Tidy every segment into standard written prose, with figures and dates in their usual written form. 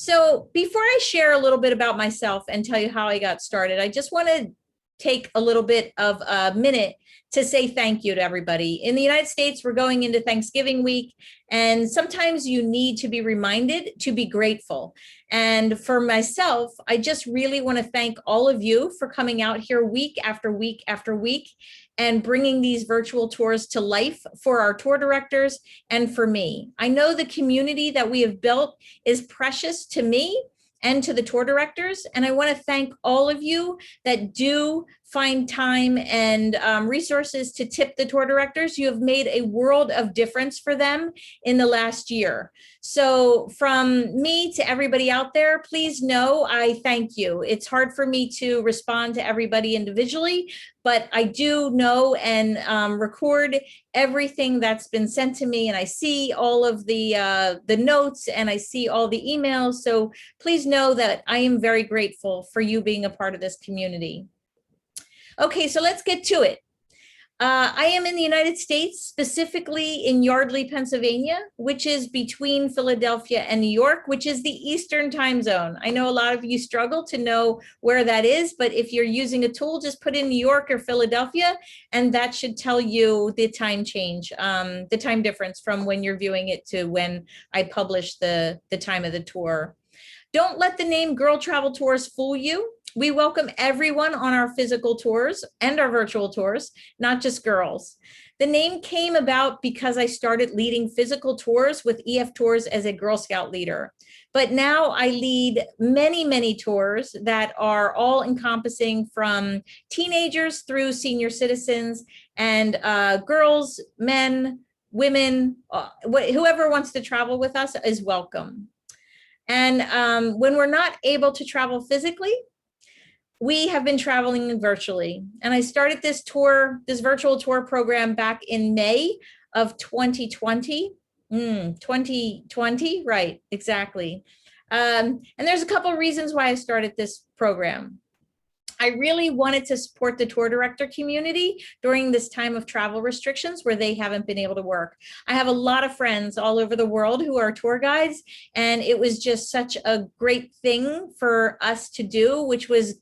So before I share a little bit about myself and tell you how I got started, I just want to take a little bit of a minute to say thank you to everybody. In the United States, we're going into Thanksgiving week, and sometimes you need to be reminded to be grateful. And for myself, I just really want to thank all of you for coming out here week after week after week and bringing these virtual tours to life for our tour directors and for me. I know the community that we have built is precious to me and to the tour directors. And I want to thank all of you that do find time and resources to tip the tour directors. You have made a world of difference for them in the last year. So from me to everybody out there, please know I thank you. It's hard for me to respond to everybody individually, but I do know and record everything that's been sent to me, and I see all of the notes and I see all the emails. So please know that I am very grateful for you being a part of this community. Okay, so let's get to it. I am in the United States, specifically in Yardley, Pennsylvania, which is between Philadelphia and New York, which is the Eastern time zone. I know a lot of you struggle to know where that is, but if you're using a tool, just put in New York or Philadelphia, and that should tell you the time change, the time difference from when you're viewing it to when I publish the time of the tour. Don't let the name Girl Travel Tours fool you. We welcome everyone on our physical tours and our virtual tours, not just girls. The name came about because I started leading physical tours with EF Tours as a Girl Scout leader. But now I lead many, many tours that are all encompassing from teenagers through senior citizens, and girls, men, women, whoever wants to travel with us is welcome. And when we're not able to travel physically, we have been traveling virtually. And I started this virtual tour program back in May of 2020. 2020, right, exactly. And there's a couple of reasons why I started this program. I really wanted to support the tour director community during this time of travel restrictions where they haven't been able to work. I have a lot of friends all over the world who are tour guides, and it was just such a great thing for us to do, which was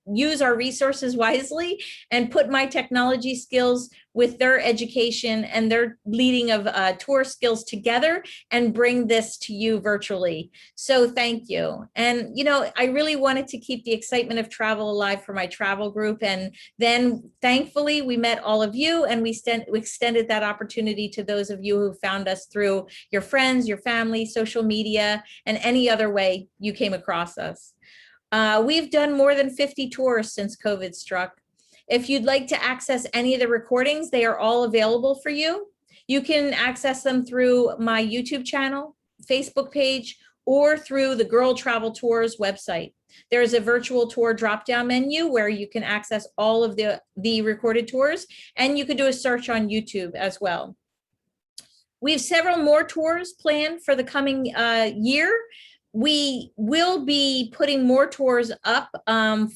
use our resources wisely and put my technology skills with their education and their leading of tour skills together and bring this to you virtually. So thank you. And, you know, I really wanted to keep the excitement of travel alive for my travel group. And then thankfully we met all of you, and we extended that opportunity to those of you who found us through your friends, your family, social media, and any other way you came across us. We've done more than 50 tours since COVID struck. If you'd like to access any of the recordings, they are all available for you. You can access them through my YouTube channel, Facebook page, or through the Girl Travel Tours website. There's a virtual tour drop-down menu where you can access all of the recorded tours, and you can do a search on YouTube as well. We have several more tours planned for the coming year. We will be putting more tours up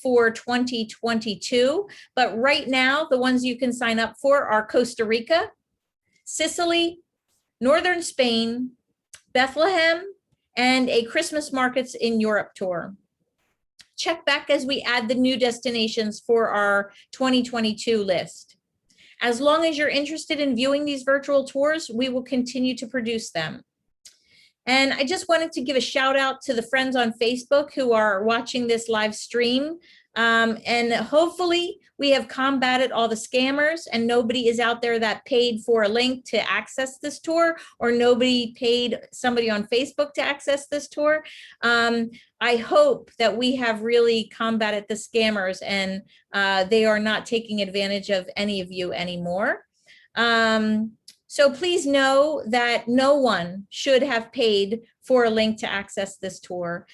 for 2022, but right now the ones you can sign up for are Costa Rica, Sicily, Northern Spain, Bethlehem, and a Christmas markets in Europe tour. Check back as we add the new destinations for our 2022 list. As long as you're interested in viewing these virtual tours, we will continue to produce them. And I just wanted to give a shout out to the friends on Facebook who are watching this live stream. And hopefully we have combated all the scammers, and nobody is out there that paid for a link to access this tour, or nobody paid somebody on Facebook to access this tour. I hope that we have really combated the scammers, and they are not taking advantage of any of you anymore. So please know that no one should have paid for a link to access this tour.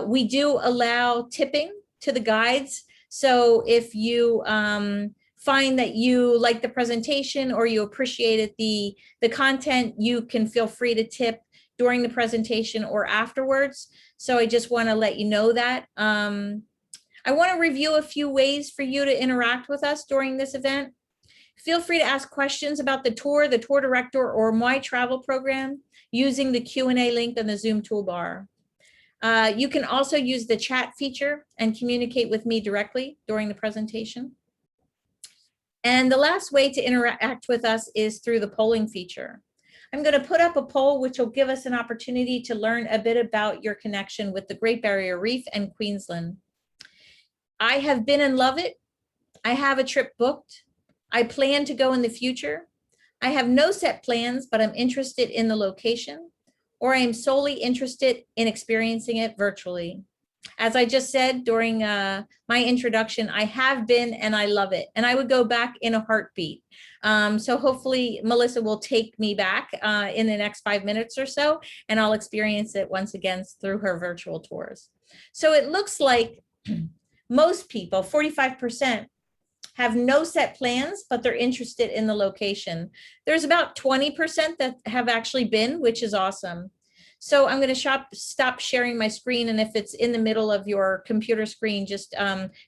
We do allow tipping to the guides. So if you find that you like the presentation or you appreciated the content, you can feel free to tip during the presentation or afterwards. So I just want to let you know that. I want to review a few ways for you to interact with us during this event. Feel free to ask questions about the tour director, or my travel program using the Q&A link on the Zoom toolbar. You can also use the chat feature and communicate with me directly during the presentation. And the last way to interact with us is through the polling feature. I'm going to put up a poll which will give us an opportunity to learn a bit about your connection with the Great Barrier Reef and Queensland. I have been and love it. I have a trip booked. I plan to go in the future. I have no set plans, but I'm interested in the location, or I am solely interested in experiencing it virtually. As I just said during my introduction, I have been and I love it. And I would go back in a heartbeat. So hopefully Melissa will take me back in the next 5 minutes or so, and I'll experience it once again through her virtual tours. So it looks like most people, 45%, have no set plans, but they're interested in the location. There's about 20% that have actually been, which is awesome. So I'm going to stop sharing my screen. And if it's in the middle of your computer screen, just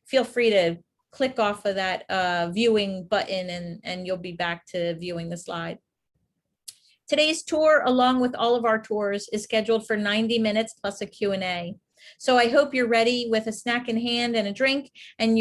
feel free to click off of that viewing button and you'll be back to viewing the slide. Today's tour, along with all of our tours, is scheduled for 90 minutes plus a Q&A. So I hope you're ready with a snack in hand and a drink and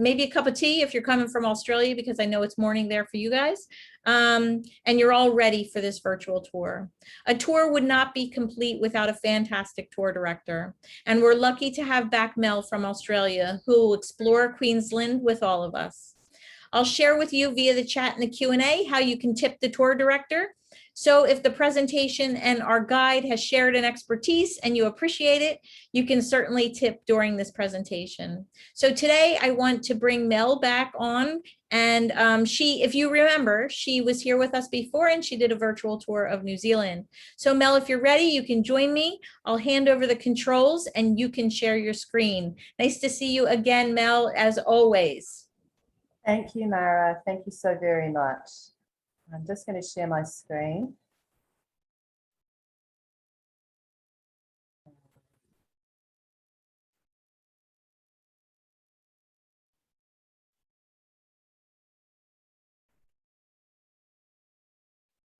maybe a cup of tea if you're coming from Australia, because I know it's morning there for you guys. And you're all ready for this virtual tour. A tour would not be complete without a fantastic tour director. And we're lucky to have back Mel from Australia, who will explore Queensland with all of us. I'll share with you via the chat and the Q&A how you can tip the tour director. So if the presentation and our guide has shared an expertise and you appreciate it, you can certainly tip during this presentation. So today I want to bring Mel back on, and if you remember, she was here with us before and she did a virtual tour of New Zealand. So Mel, if you're ready, you can join me. I'll hand over the controls and you can share your screen. Nice to see you again, Mel, as always. Thank you, Mara. Thank you so very much. I'm just going to share my screen.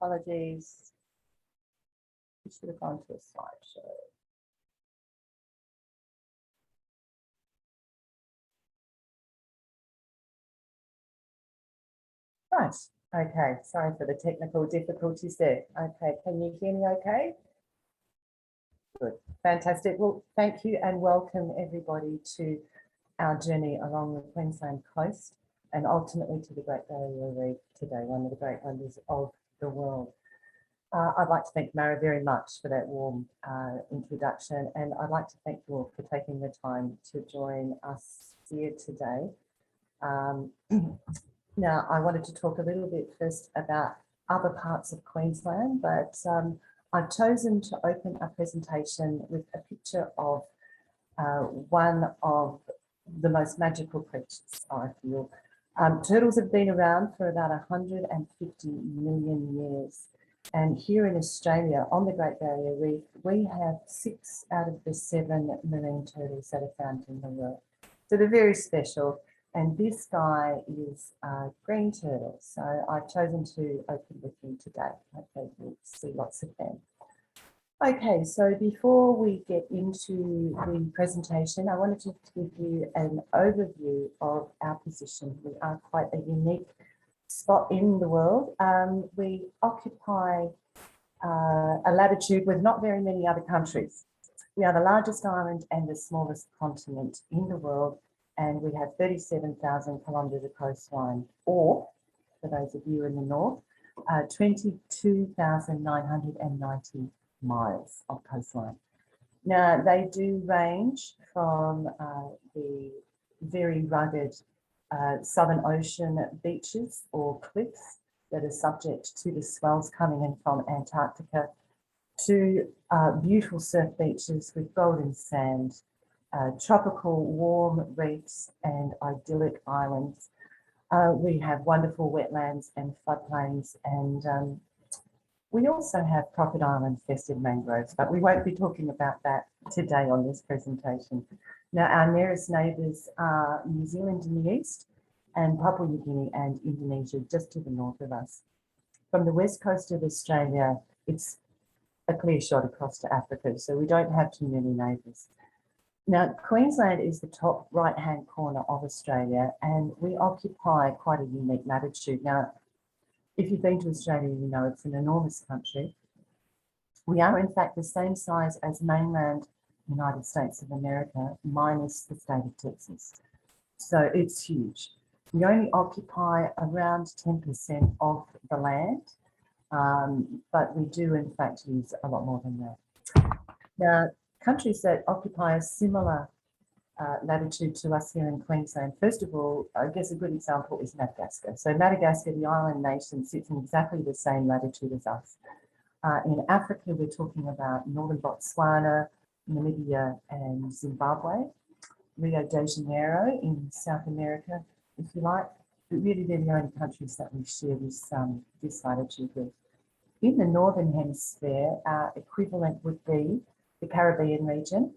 Apologies. We should have gone to a slideshow. Right. Okay, sorry for the technical difficulties there. Okay, can you hear me okay? Good, fantastic. Well, thank you and welcome everybody to our journey along the Queensland coast and ultimately to the Great Barrier Reef today, one of the great wonders of the world. I'd like to thank Mara very much for that warm introduction, and I'd like to thank you all for taking the time to join us here today. Now, I wanted to talk a little bit first about other parts of Queensland, but I've chosen to open our presentation with a picture of one of the most magical creatures, I feel. Turtles have been around for about 150 million years. And here in Australia, on the Great Barrier Reef, we have 6 out of the 7 marine turtles that are found in the world. So they're very special. And this guy is a green turtle. So I've chosen to open with him today. Hopefully we'll see lots of them. Okay, so before we get into the presentation, I wanted to give you an overview of our position. We are quite a unique spot in the world. We occupy a latitude with not very many other countries. We are the largest island and the smallest continent in the world, and we have 37,000 kilometres of coastline, or, for those of you in the north, 22,990 miles of coastline. Now, they do range from the very rugged Southern Ocean beaches or cliffs that are subject to the swells coming in from Antarctica, to beautiful surf beaches with golden sand, tropical warm reefs and idyllic islands. We have wonderful wetlands and floodplains, and we also have crocodile-infested mangroves, but we won't be talking about that today on this presentation. Now, our nearest neighbours are New Zealand in the east and Papua New Guinea and Indonesia just to the north of us. From the west coast of Australia, it's a clear shot across to Africa, so we don't have too many neighbours. Now, Queensland is the top right-hand corner of Australia, and we occupy quite a unique latitude. Now, if you've been to Australia, you know it's an enormous country. We are, in fact, the same size as mainland United States of America, minus the state of Texas. So it's huge. We only occupy around 10% of the land, but we do, in fact, use a lot more than that. Now, countries that occupy a similar latitude to us here in Queensland, first of all, I guess a good example is Madagascar. So Madagascar, the island nation, sits in exactly the same latitude as us. In Africa, we're talking about northern Botswana, Namibia, and Zimbabwe. Rio de Janeiro in South America, if you like. But really, they're the only countries that we share this latitude with. In the northern hemisphere, our equivalent would be the Caribbean region,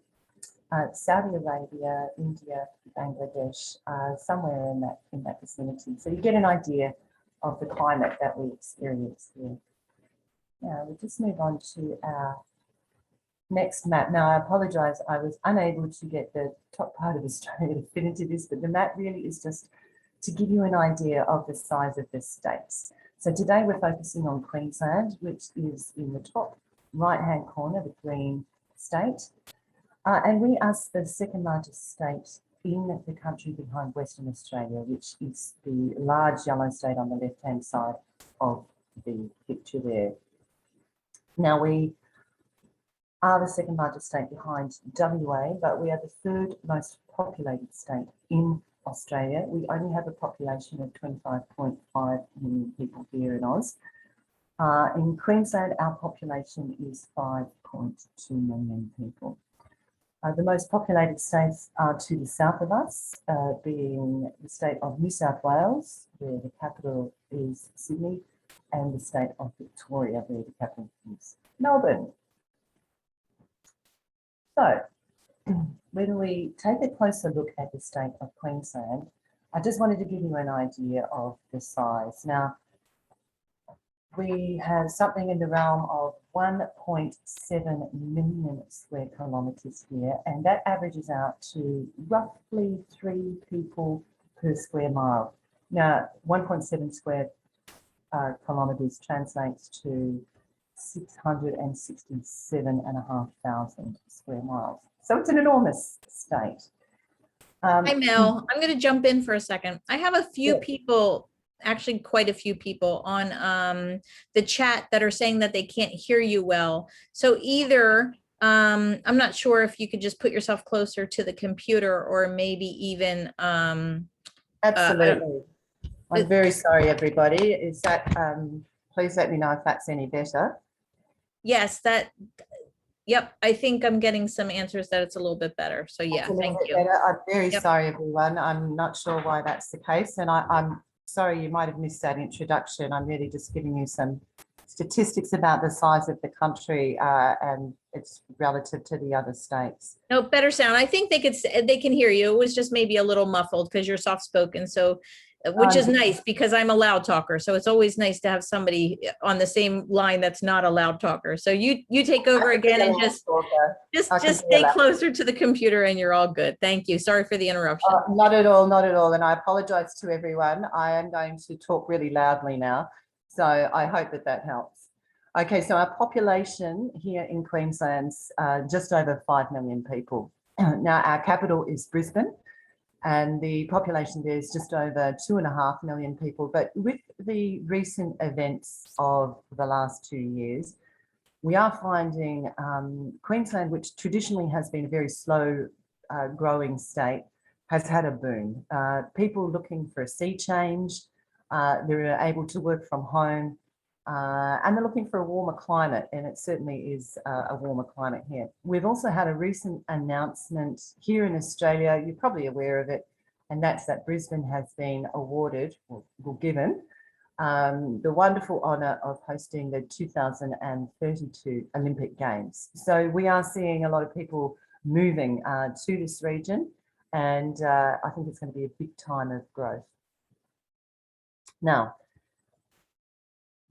Saudi Arabia, India, Bangladesh, somewhere in that vicinity. So you get an idea of the climate that we experience here. Now we'll just move on to our next map. Now I apologise, I was unable to get the top part of Australia to fit into this, but the map really is just to give you an idea of the size of the states. So today we're focusing on Queensland, which is in the top right-hand corner, the green state. And we are the second largest state in the country behind Western Australia, which is the large yellow state on the left-hand side of the picture there. Now we are the second largest state behind WA, but we are the third most populated state in Australia. We only have a population of 25.5 million people here in Oz. In Queensland, our population is 5.2 million people. The most populated states are to the south of us, being the state of New South Wales, where the capital is Sydney, and the state of Victoria, where the capital is Melbourne. So, when we take a closer look at the state of Queensland, I just wanted to give you an idea of the size. Now, we have something in the realm of 1.7 million square kilometres here, and that averages out to roughly 3 people per square mile. Now, 1.7 square kilometres translates to 667,500 square miles. So it's an enormous state. Hi, Mel. I'm going to jump in for a second. I have a few people, actually quite a few people on the chat that are saying that they can't hear you well. So either, I'm not sure if you could just put yourself closer to the computer or maybe even. Absolutely. I'm very sorry, everybody. Is that, please let me know if that's any better. Yes, yep, I think I'm getting some answers that it's a little bit better. So yeah, thank you. Better. I'm very sorry, everyone. I'm not sure why that's the case. And I'm sorry you might have missed that introduction. I'm really just giving you some statistics about the size of the country and it's relative to the other states. No, better sound. I think they can hear you. It was just maybe a little muffled because you're soft spoken. So which is nice because I'm a loud talker. So it's always nice to have somebody on the same line that's not a loud talker. So you take over again and just stay closer to the computer and you're all good. Thank you. Sorry for the interruption. Not at all, not at all. And I apologize to everyone. I am going to talk really loudly now. So I hope that helps. Okay, so our population here in Queensland's just over 5 million people. Now our capital is Brisbane. And the population there is just over 2.5 million people. But with the recent events of the last 2 years, we are finding Queensland, which traditionally has been a very slow growing state, has had a boom. People looking for a sea change, they're able to work from home, and they're looking for a warmer climate, and it certainly is a warmer climate here. We've also had a recent announcement here in Australia, you're probably aware of it, and that's that Brisbane has been awarded, or given, the wonderful honour of hosting the 2032 Olympic Games. So we are seeing a lot of people moving to this region, and I think it's going to be a big time of growth. Now,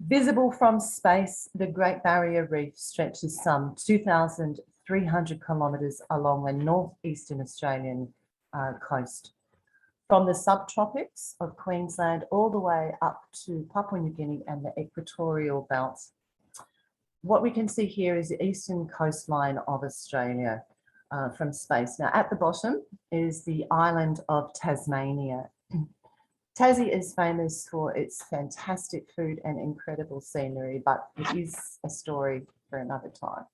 Visible from space, the Great Barrier Reef stretches some 2,300 kilometres along the northeastern Australian coast, from the subtropics of Queensland all the way up to Papua New Guinea and the equatorial belt. What we can see here is the eastern coastline of Australia from space. Now, at the bottom is the island of Tasmania. Tassie is famous for its fantastic food and incredible scenery, but it is a story for another time.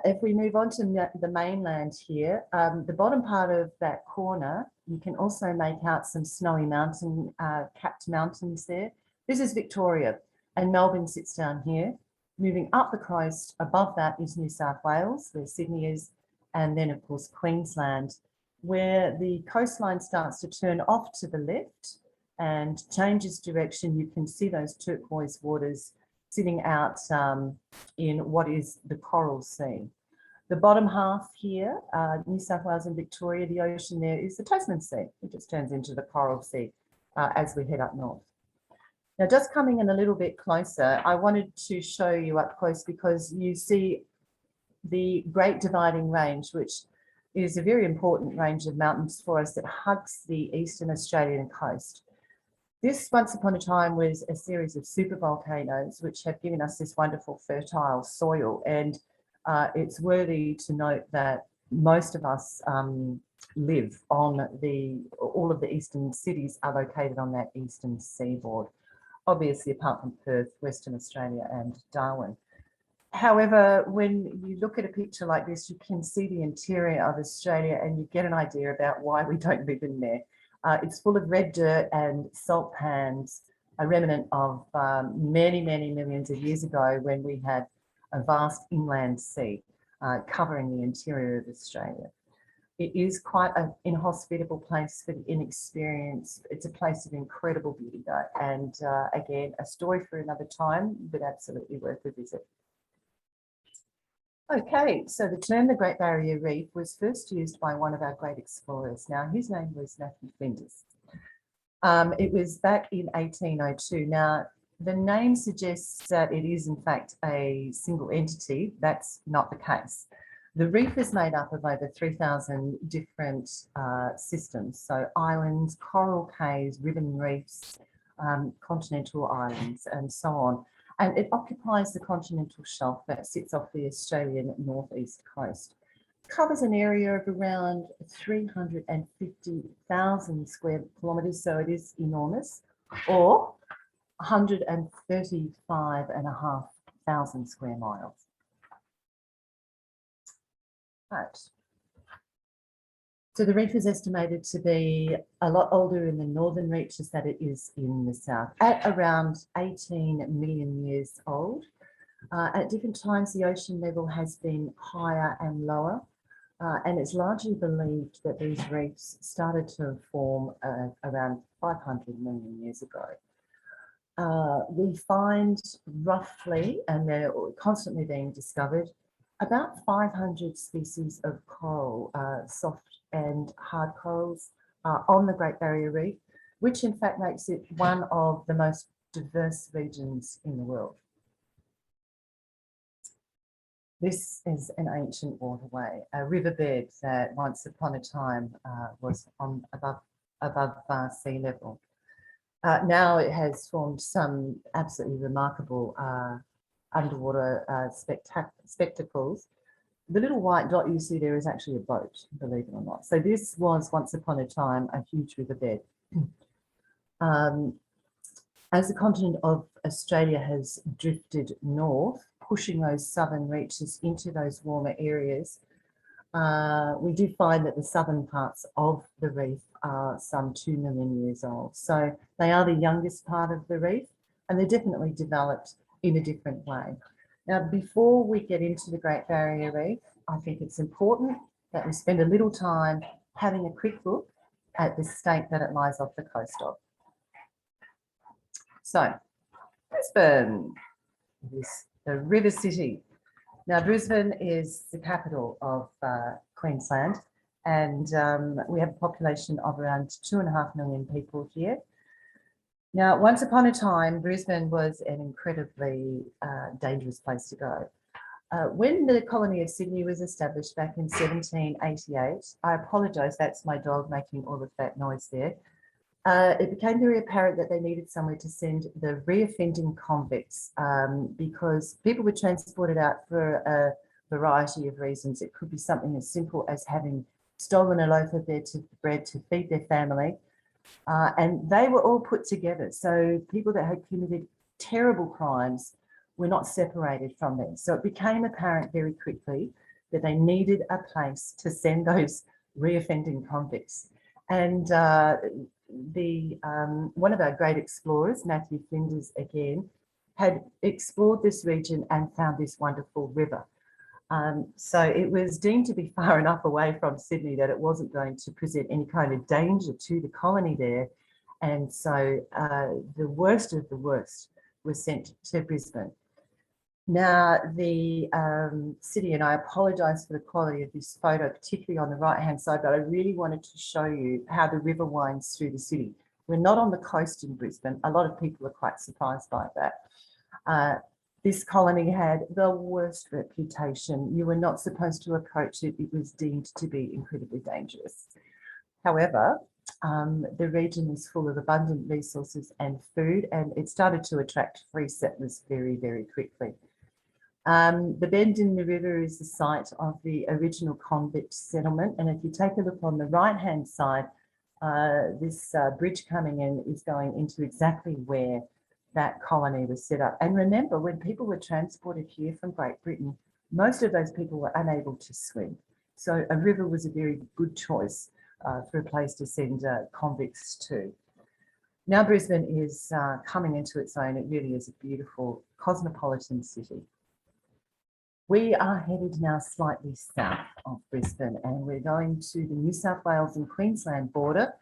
If we move on to the mainland here, the bottom part of that corner, you can also make out some snowy mountain, capped mountains there. This is Victoria, and Melbourne sits down here. Moving up the coast, above that is New South Wales, where Sydney is, and then of course Queensland, where the coastline starts to turn off to the left and changes direction. You can see those turquoise waters sitting out in what is the Coral Sea. The bottom half here, New South Wales and Victoria, the ocean there is the Tasman Sea. It just turns into the Coral Sea as we head up north. Now, just coming in a little bit closer, I wanted to show you up close because you see the Great Dividing Range, which is a very important range of mountains for us that hugs the eastern Australian coast. This, once upon a time, was a series of supervolcanoes which have given us this wonderful fertile soil, and it's worthy to note that most of us live on all of the eastern cities are located on that eastern seaboard, obviously apart from Perth, Western Australia and Darwin. However, when you look at a picture like this, you can see the interior of Australia and you get an idea about why we don't live in there. It's full of red dirt and salt pans, a remnant of many, many millions of years ago when we had a vast inland sea covering the interior of Australia. It is quite an inhospitable place for the inexperienced. It's a place of incredible beauty though. And again, a story for another time, but absolutely worth a visit. Okay, so the term the Great Barrier Reef was first used by one of our great explorers. Now, his name was Matthew Flinders. It was back in 1802. Now, the name suggests that it is in fact a single entity. That's not the case. The reef is made up of over 3,000 different systems. So islands, coral cays, ribbon reefs, continental islands, and so on. And it occupies the continental shelf that sits off the Australian northeast coast. It covers an area of around 350,000 square kilometres, so it is enormous, or 135,500 square miles. Right. So the reef is estimated to be a lot older in the northern reaches than it is in the south, at around 18 million years old. At different times, the ocean level has been higher and lower, and it's largely believed that these reefs started to form around 500 million years ago. We find roughly, and they're constantly being discovered, about 500 species of coral, soft and hard corals on the Great Barrier Reef, which in fact makes it one of the most diverse regions in the world. This is an ancient waterway, a riverbed that once upon a time was above sea level. Now it has formed some absolutely remarkable underwater spectacles. The little white dot you see there is actually a boat, believe it or not. So this was once upon a time a huge riverbed. As the continent of Australia has drifted north, pushing those southern reaches into those warmer areas, we do find that the southern parts of the reef are some 2 million years old. So they are the youngest part of the reef, and they're definitely developed in a different way. Now, before we get into the Great Barrier Reef, I think it's important that we spend a little time having a quick look at the state that it lies off the coast of. So, Brisbane is the river city. Now, Brisbane is the capital of Queensland, and we have a population of around 2.5 million people here. Now, once upon a time, Brisbane was an incredibly dangerous place to go. When the colony of Sydney was established back in 1788, I apologise, that's my dog making all of that noise there. It became very apparent that they needed somewhere to send the reoffending convicts because people were transported out for a variety of reasons. It could be something as simple as having stolen a loaf of bread to feed their family. And they were all put together. So people that had committed terrible crimes were not separated from them. So it became apparent very quickly that they needed a place to send those reoffending convicts. And one of our great explorers, Matthew Flinders again, had explored this region and found this wonderful river. So it was deemed to be far enough away from Sydney that it wasn't going to present any kind of danger to the colony there. And so the worst of the worst was sent to Brisbane. Now, the city, and I apologise for the quality of this photo, particularly on the right-hand side, but I really wanted to show you how the river winds through the city. We're not on the coast in Brisbane. A lot of people are quite surprised by that. This colony had the worst reputation. You were not supposed to approach it. It was deemed to be incredibly dangerous. However, the region is full of abundant resources and food, and it started to attract free settlers very, very quickly. The bend in the river is the site of the original convict settlement, and if you take a look on the right-hand side, this bridge coming in is going into exactly where that colony was set up. And remember, when people were transported here from Great Britain, most of those people were unable to swim. So a river was a very good choice for a place to send convicts to. Now Brisbane is coming into its own. It really is a beautiful cosmopolitan city. We are headed now slightly south of Brisbane, and we're going to the New South Wales and Queensland border.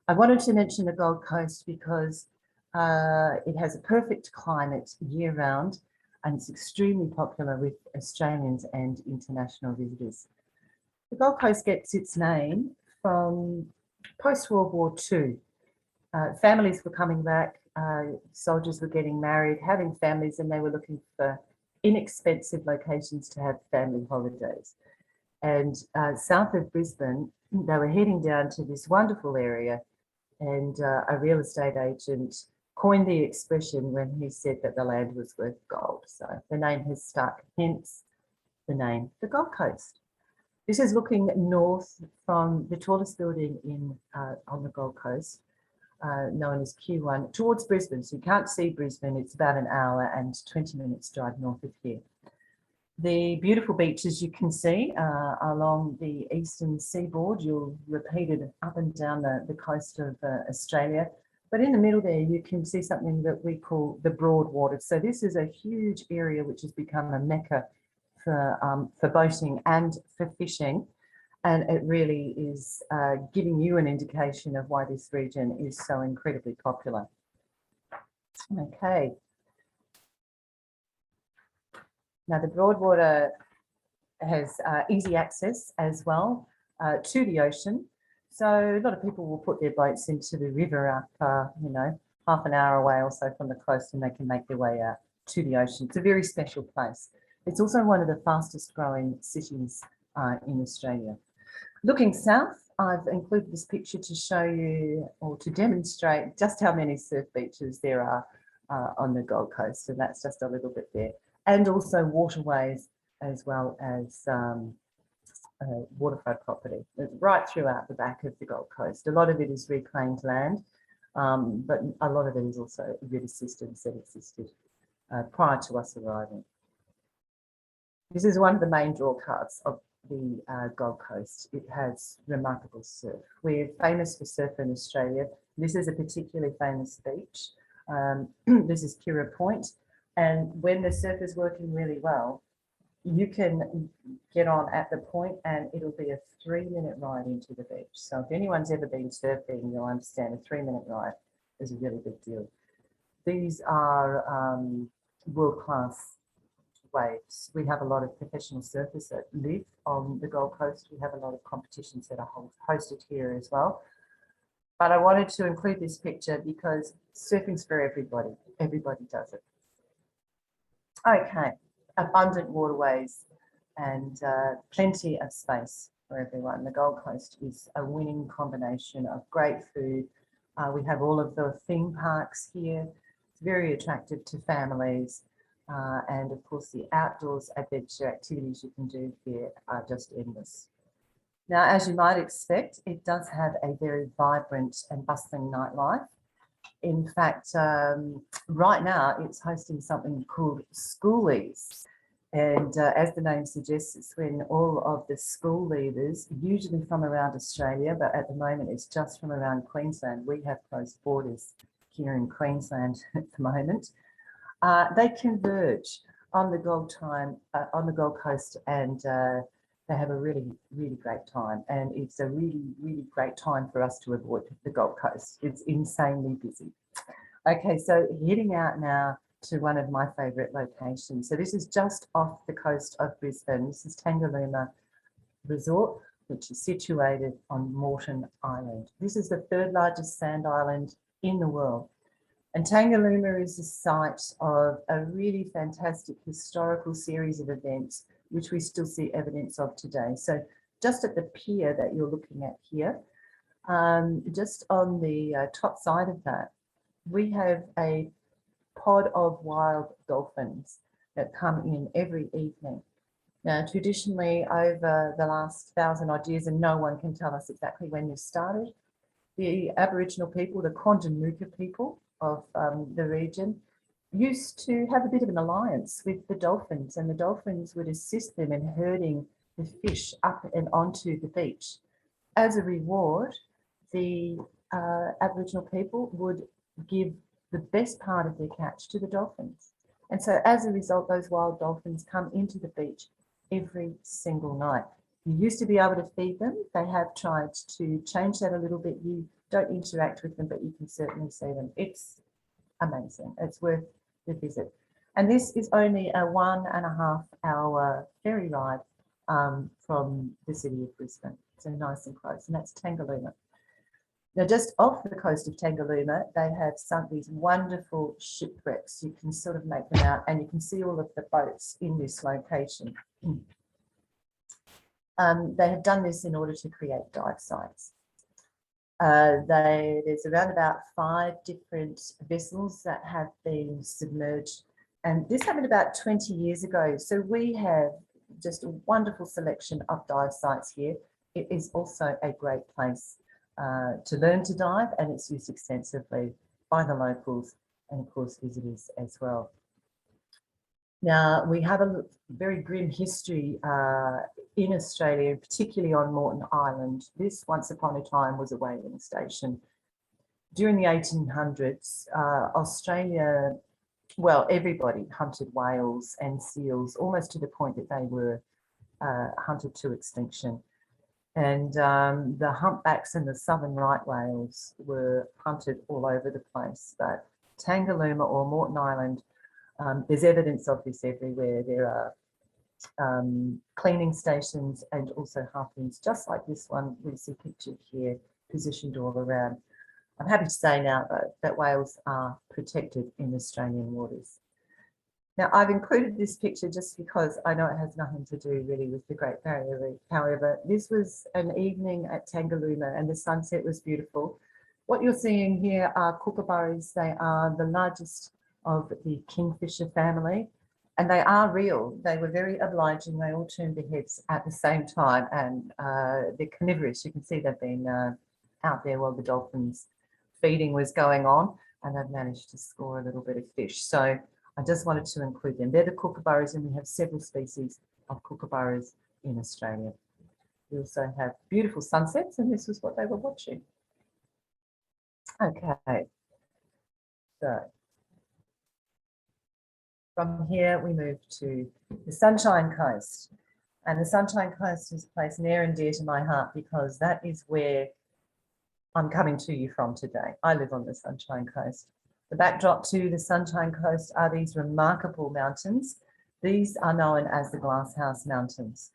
I wanted to mention the Gold Coast because it has a perfect climate year-round, and it's extremely popular with Australians and international visitors. The Gold Coast gets its name from post-World War II. Families were coming back, soldiers were getting married, having families, and they were looking for inexpensive locations to have family holidays. And south of Brisbane, they were heading down to this wonderful area, and a real estate agent coined the expression when he said that the land was worth gold. So the name has stuck, hence the name, the Gold Coast. This is looking north from the tallest building on the Gold Coast, known as Q1, towards Brisbane. So you can't see Brisbane. It's about an hour and 20 minutes drive north of here. The beautiful beaches you can see along the eastern seaboard. You'll repeat it up and down the coast of Australia. But in the middle there, you can see something that we call the Broadwater. So this is a huge area which has become a mecca for boating and for fishing. And it really is giving you an indication of why this region is so incredibly popular. Okay. Now the Broadwater has easy access as well to the ocean. So a lot of people will put their boats into the river up, half an hour away or so from the coast, and they can make their way out to the ocean. It's a very special place. It's also one of the fastest growing cities in Australia. Looking south, I've included this picture to show you, or to demonstrate, just how many surf beaches there are on the Gold Coast, and that's just a little bit there. And also waterways, as well as waterfront property, right throughout the back of the Gold Coast. A lot of it is reclaimed land, but a lot of it is also river systems that existed prior to us arriving. This is one of the main draw cards of the Gold Coast. It has remarkable surf. We're famous for surf in Australia. This is a particularly famous beach. This is Kira Point. And when the surf is working really well, you can get on at the point and it'll be a 3-minute ride into the beach. So if anyone's ever been surfing, you'll understand a 3-minute ride is a really big deal. These are world-class waves. We have a lot of professional surfers that live on the Gold Coast. We have a lot of competitions that are hosted here as well. But I wanted to include this picture because surfing's for everybody. Everybody does it. Okay, abundant waterways and plenty of space for everyone. The Gold Coast is a winning combination of great food. We have all of the theme parks here. It's very attractive to families. And of course, the outdoors adventure activities you can do here are just endless. Now, as you might expect, it does have a very vibrant and bustling nightlife. In fact, right now it's hosting something called Schoolies. And as the name suggests, it's when all of the school leavers, usually from around Australia, but at the moment it's just from around Queensland. We have closed borders here in Queensland at the moment. They converge on the Gold Coast, and they have a really, really great time. And it's a really, really great time for us to avoid the Gold Coast. It's insanely busy. Okay, so heading out now to one of my favourite locations. So this is just off the coast of Brisbane. This is Tangalooma Resort, which is situated on Moreton Island. This is the 3rd largest sand island in the world. And Tangalooma is the site of a really fantastic historical series of events, which we still see evidence of today. So just at the pier that you're looking at here, just on the top side of that, we have a pod of wild dolphins that come in every evening. Now, traditionally, over the last 1,000 odd years, and no one can tell us exactly when this started, the Aboriginal people, the Quandamooka people of the region, used to have a bit of an alliance with the dolphins, and the dolphins would assist them in herding the fish up and onto the beach. As a reward, the Aboriginal people would give the best part of their catch to the dolphins. And so as a result, those wild dolphins come into the beach every single night. You used to be able to feed them. They have tried to change that a little bit. You don't interact with them, but you can certainly see them. It's amazing. It's worth the visit. And this is only a 1.5 hour ferry ride from the city of Brisbane. So nice and close, and that's Tangalooma. Now, just off the coast of Tangalooma, they have sunk these wonderful shipwrecks. You can sort of make them out, and you can see all of the boats in this location. They have done this in order to create dive sites. There's around about 5 different vessels that have been submerged, and this happened about 20 years ago. So we have just a wonderful selection of dive sites here. It is also a great place to learn to dive, and it's used extensively by the locals and of course visitors as well. Now, we have a very grim history in Australia, particularly on Moreton Island. This once upon a time was a whaling station. During the 1800s, Australia, well, everybody hunted whales and seals, almost to the point that they were hunted to extinction. And the humpbacks and the southern right whales were hunted all over the place. But Tangalooma or Moreton Island, there's evidence of this everywhere. There are cleaning stations and also harpoons, just like this one we see pictured here, positioned all around. I'm happy to say now, though, that whales are protected in Australian waters. Now, I've included this picture just because I know it has nothing to do really with the Great Barrier Reef. However, this was an evening at Tangalooma and the sunset was beautiful. What you're seeing here are kookaburras. They are the largest of the kingfisher family, and they are real. They were very obliging. They all turned their heads at the same time, and they're carnivorous. You can see they've been out there while the dolphins feeding was going on, and they've managed to score a little bit of fish. So I just wanted to include them. They're the kookaburras, and we have several species of kookaburras in Australia. We also have beautiful sunsets, and this was what they were watching. Okay, so from here we move to the Sunshine Coast. And the Sunshine Coast is a place near and dear to my heart because that is where I'm coming to you from today. I live on the Sunshine Coast. The backdrop to the Sunshine Coast are these remarkable mountains. These are known as the Glasshouse Mountains.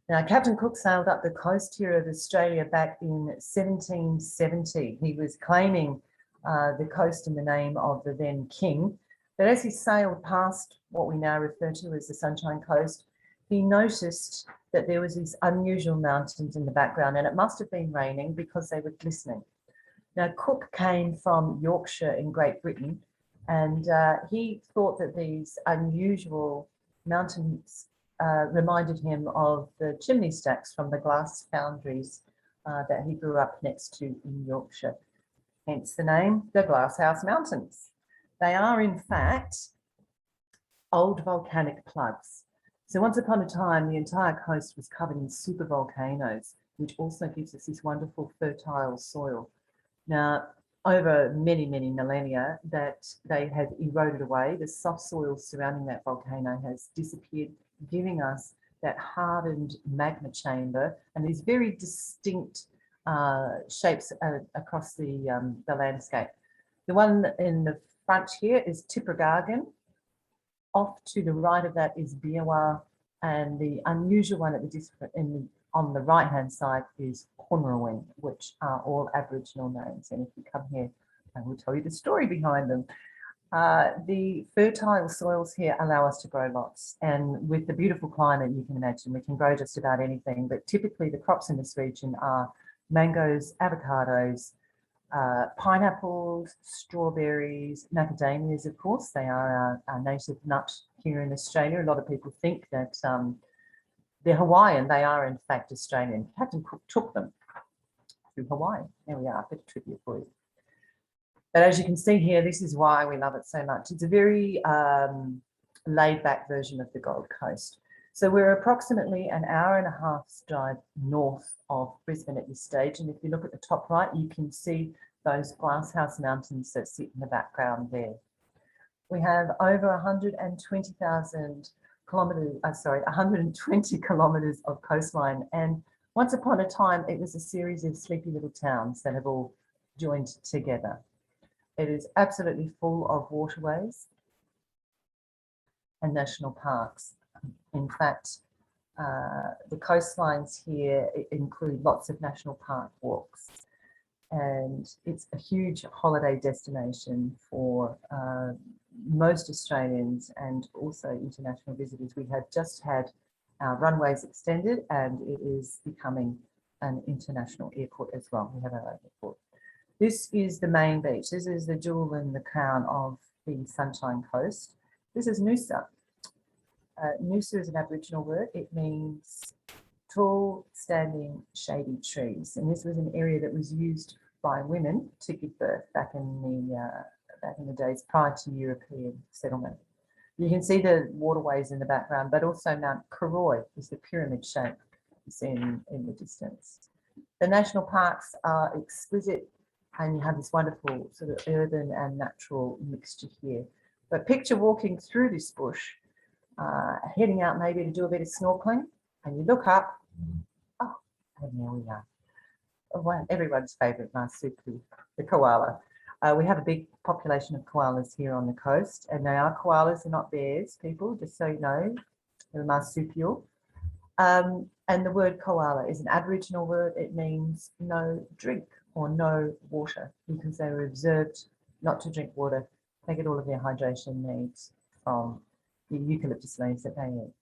Now, Captain Cook sailed up the coast here of Australia back in 1770. He was claiming the coast in the name of the then king. But as he sailed past what we now refer to as the Sunshine Coast, he noticed that there was these unusual mountains in the background, and it must have been raining because they were glistening. Now, Cook came from Yorkshire in Great Britain, and he thought that these unusual mountains reminded him of the chimney stacks from the glass foundries that he grew up next to in Yorkshire. Hence the name, the Glasshouse Mountains. They are, in fact, old volcanic plugs. So once upon a time, the entire coast was covered in super volcanoes, which also gives us this wonderful fertile soil. Now, over many, many millennia, that they have eroded away. The soft soil surrounding that volcano has disappeared, giving us that hardened magma chamber and these very distinct shapes across the landscape. The one in the front here is Tippergargan. Off to the right of that is Biawa, and the unusual one at the on the right-hand side is Cornrowing, which are all Aboriginal names. And if you come here, I will tell you the story behind them. The fertile soils here allow us to grow lots, and with the beautiful climate, you can imagine we can grow just about anything, but typically the crops in this region are mangoes, avocados, pineapples, strawberries, macadamias, of course. They are our native nut here in Australia. A lot of people think that they're Hawaiian. They are in fact Australian. Captain Cook took them to Hawaii. There we are, a bit of trivia for you. But as you can see here, this is why we love it so much. It's a very laid back version of the Gold Coast. So we're approximately an hour and a half's drive north of Brisbane at this stage. And if you look at the top right, you can see those Glasshouse Mountains that sit in the background there. We have over 120,000 kilometres, 120 kilometres of coastline. And once upon a time, it was a series of sleepy little towns that have all joined together. It is absolutely full of waterways and national parks. In fact, the coastlines here include lots of national park walks, and it's a huge holiday destination for most Australians and also international visitors. We have just had our runways extended, and it is becoming an international airport as well. We have our own airport. This is the main beach. This is the jewel and the crown of the Sunshine Coast. This is Noosa. Noosa is an Aboriginal word. It means tall, standing, shady trees. And this was an area that was used by women to give birth back in the days prior to European settlement. You can see the waterways in the background, but also Mount Karoi is the pyramid shape you see in the distance. The national parks are exquisite, and you have this wonderful sort of urban and natural mixture here. But picture walking through this bush, heading out maybe to do a bit of snorkeling, and you look up, oh, and there we are. Oh, everyone's favourite marsupial, the koala. We have a big population of koalas here on the coast, and they are koalas, they're not bears, people, just so you know, they're marsupial. And the word koala is an Aboriginal word. It means no drink or no water, because they were observed not to drink water. They get all of their hydration needs from the eucalyptus leaves that they eat.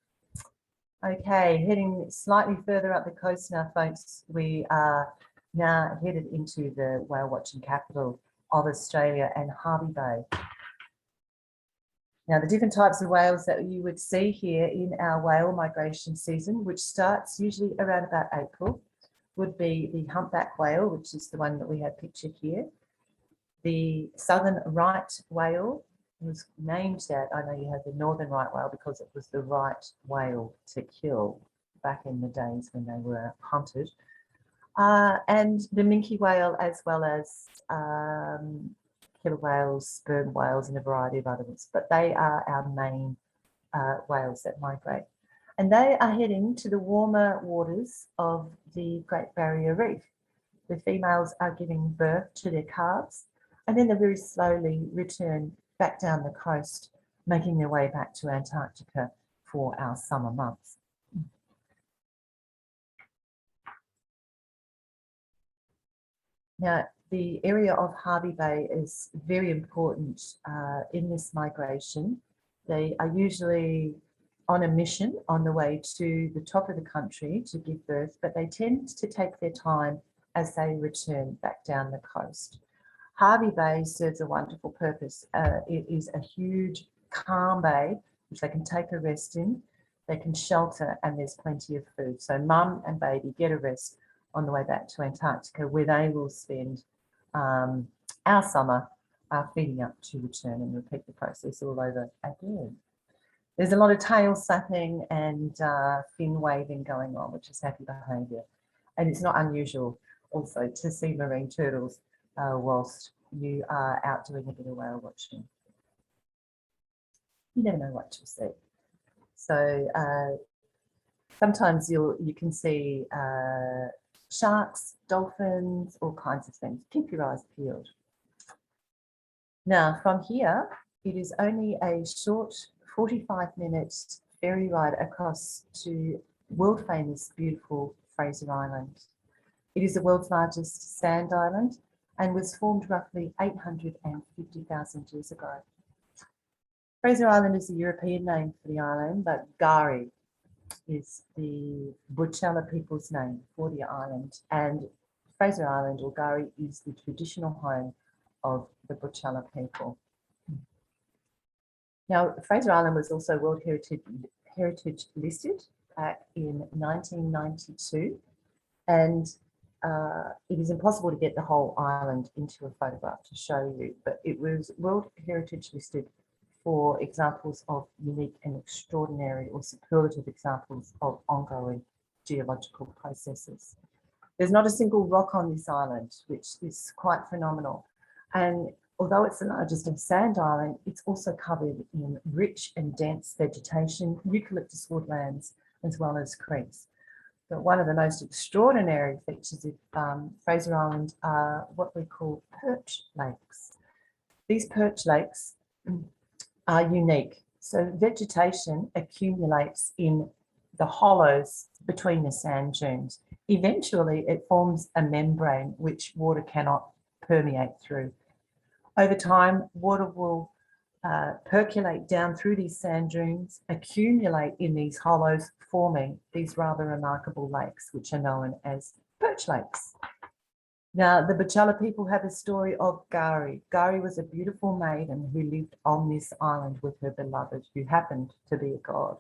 Okay, heading slightly further up the coast now, folks, we are now headed into the whale watching capital of Australia and Hervey Bay. Now, the different types of whales that you would see here in our whale migration season, which starts usually around about April, would be the humpback whale, which is the one that we have pictured here. The southern right whale was named that. I know you have the northern right whale because it was the right whale to kill back in the days when they were hunted. And the minke whale, as well as killer whales, sperm whales, and a variety of others. But they are our main whales that migrate. And they are heading to the warmer waters of the Great Barrier Reef. The females are giving birth to their calves, and then they very slowly return back down the coast, making their way back to Antarctica for our summer months. Now, the area of Hervey Bay is very important in this migration. They are usually on a mission on the way to the top of the country to give birth, but they tend to take their time as they return back down the coast. Hervey Bay serves a wonderful purpose. It is a huge calm bay which they can take a rest in, they can shelter, and there's plenty of food. So mum and baby get a rest on the way back to Antarctica, where they will spend our summer feeding up to return and repeat the process all over again. There's a lot of tail slapping and fin waving going on, which is happy behaviour. And it's not unusual also to see marine turtles whilst you are out doing a bit of whale watching. You never know what you'll see. So sometimes you can see sharks, dolphins, all kinds of things. Keep your eyes peeled. Now, from here, it is only a short 45-minute ferry ride across to world famous beautiful Fraser Island. It is the world's largest sand island and was formed roughly 850,000 years ago. Fraser Island is the European name for the island, but Gari is the Butchalla people's name for the island, and Fraser Island, or Gari, is the traditional home of the Butchalla people. Now, Fraser Island was also World Heritage listed back in 1992, and it is impossible to get the whole island into a photograph to show you, but it was World Heritage listed for examples of unique and extraordinary or superlative examples of ongoing geological processes. There's not a single rock on this island, which is quite phenomenal. And although it's the largest of sand island, it's also covered in rich and dense vegetation, eucalyptus woodlands, as well as creeks. But one of the most extraordinary features of Fraser Island are what we call perch lakes. These perch lakes are unique. So vegetation accumulates in the hollows between the sand dunes. Eventually, it forms a membrane which water cannot permeate through. Over time, water will percolate down through these sand dunes, accumulate in these hollows, forming these rather remarkable lakes, which are known as perch lakes. Now, the Butchalla people have a story of Gari. Gari was a beautiful maiden who lived on this island with her beloved, who happened to be a god.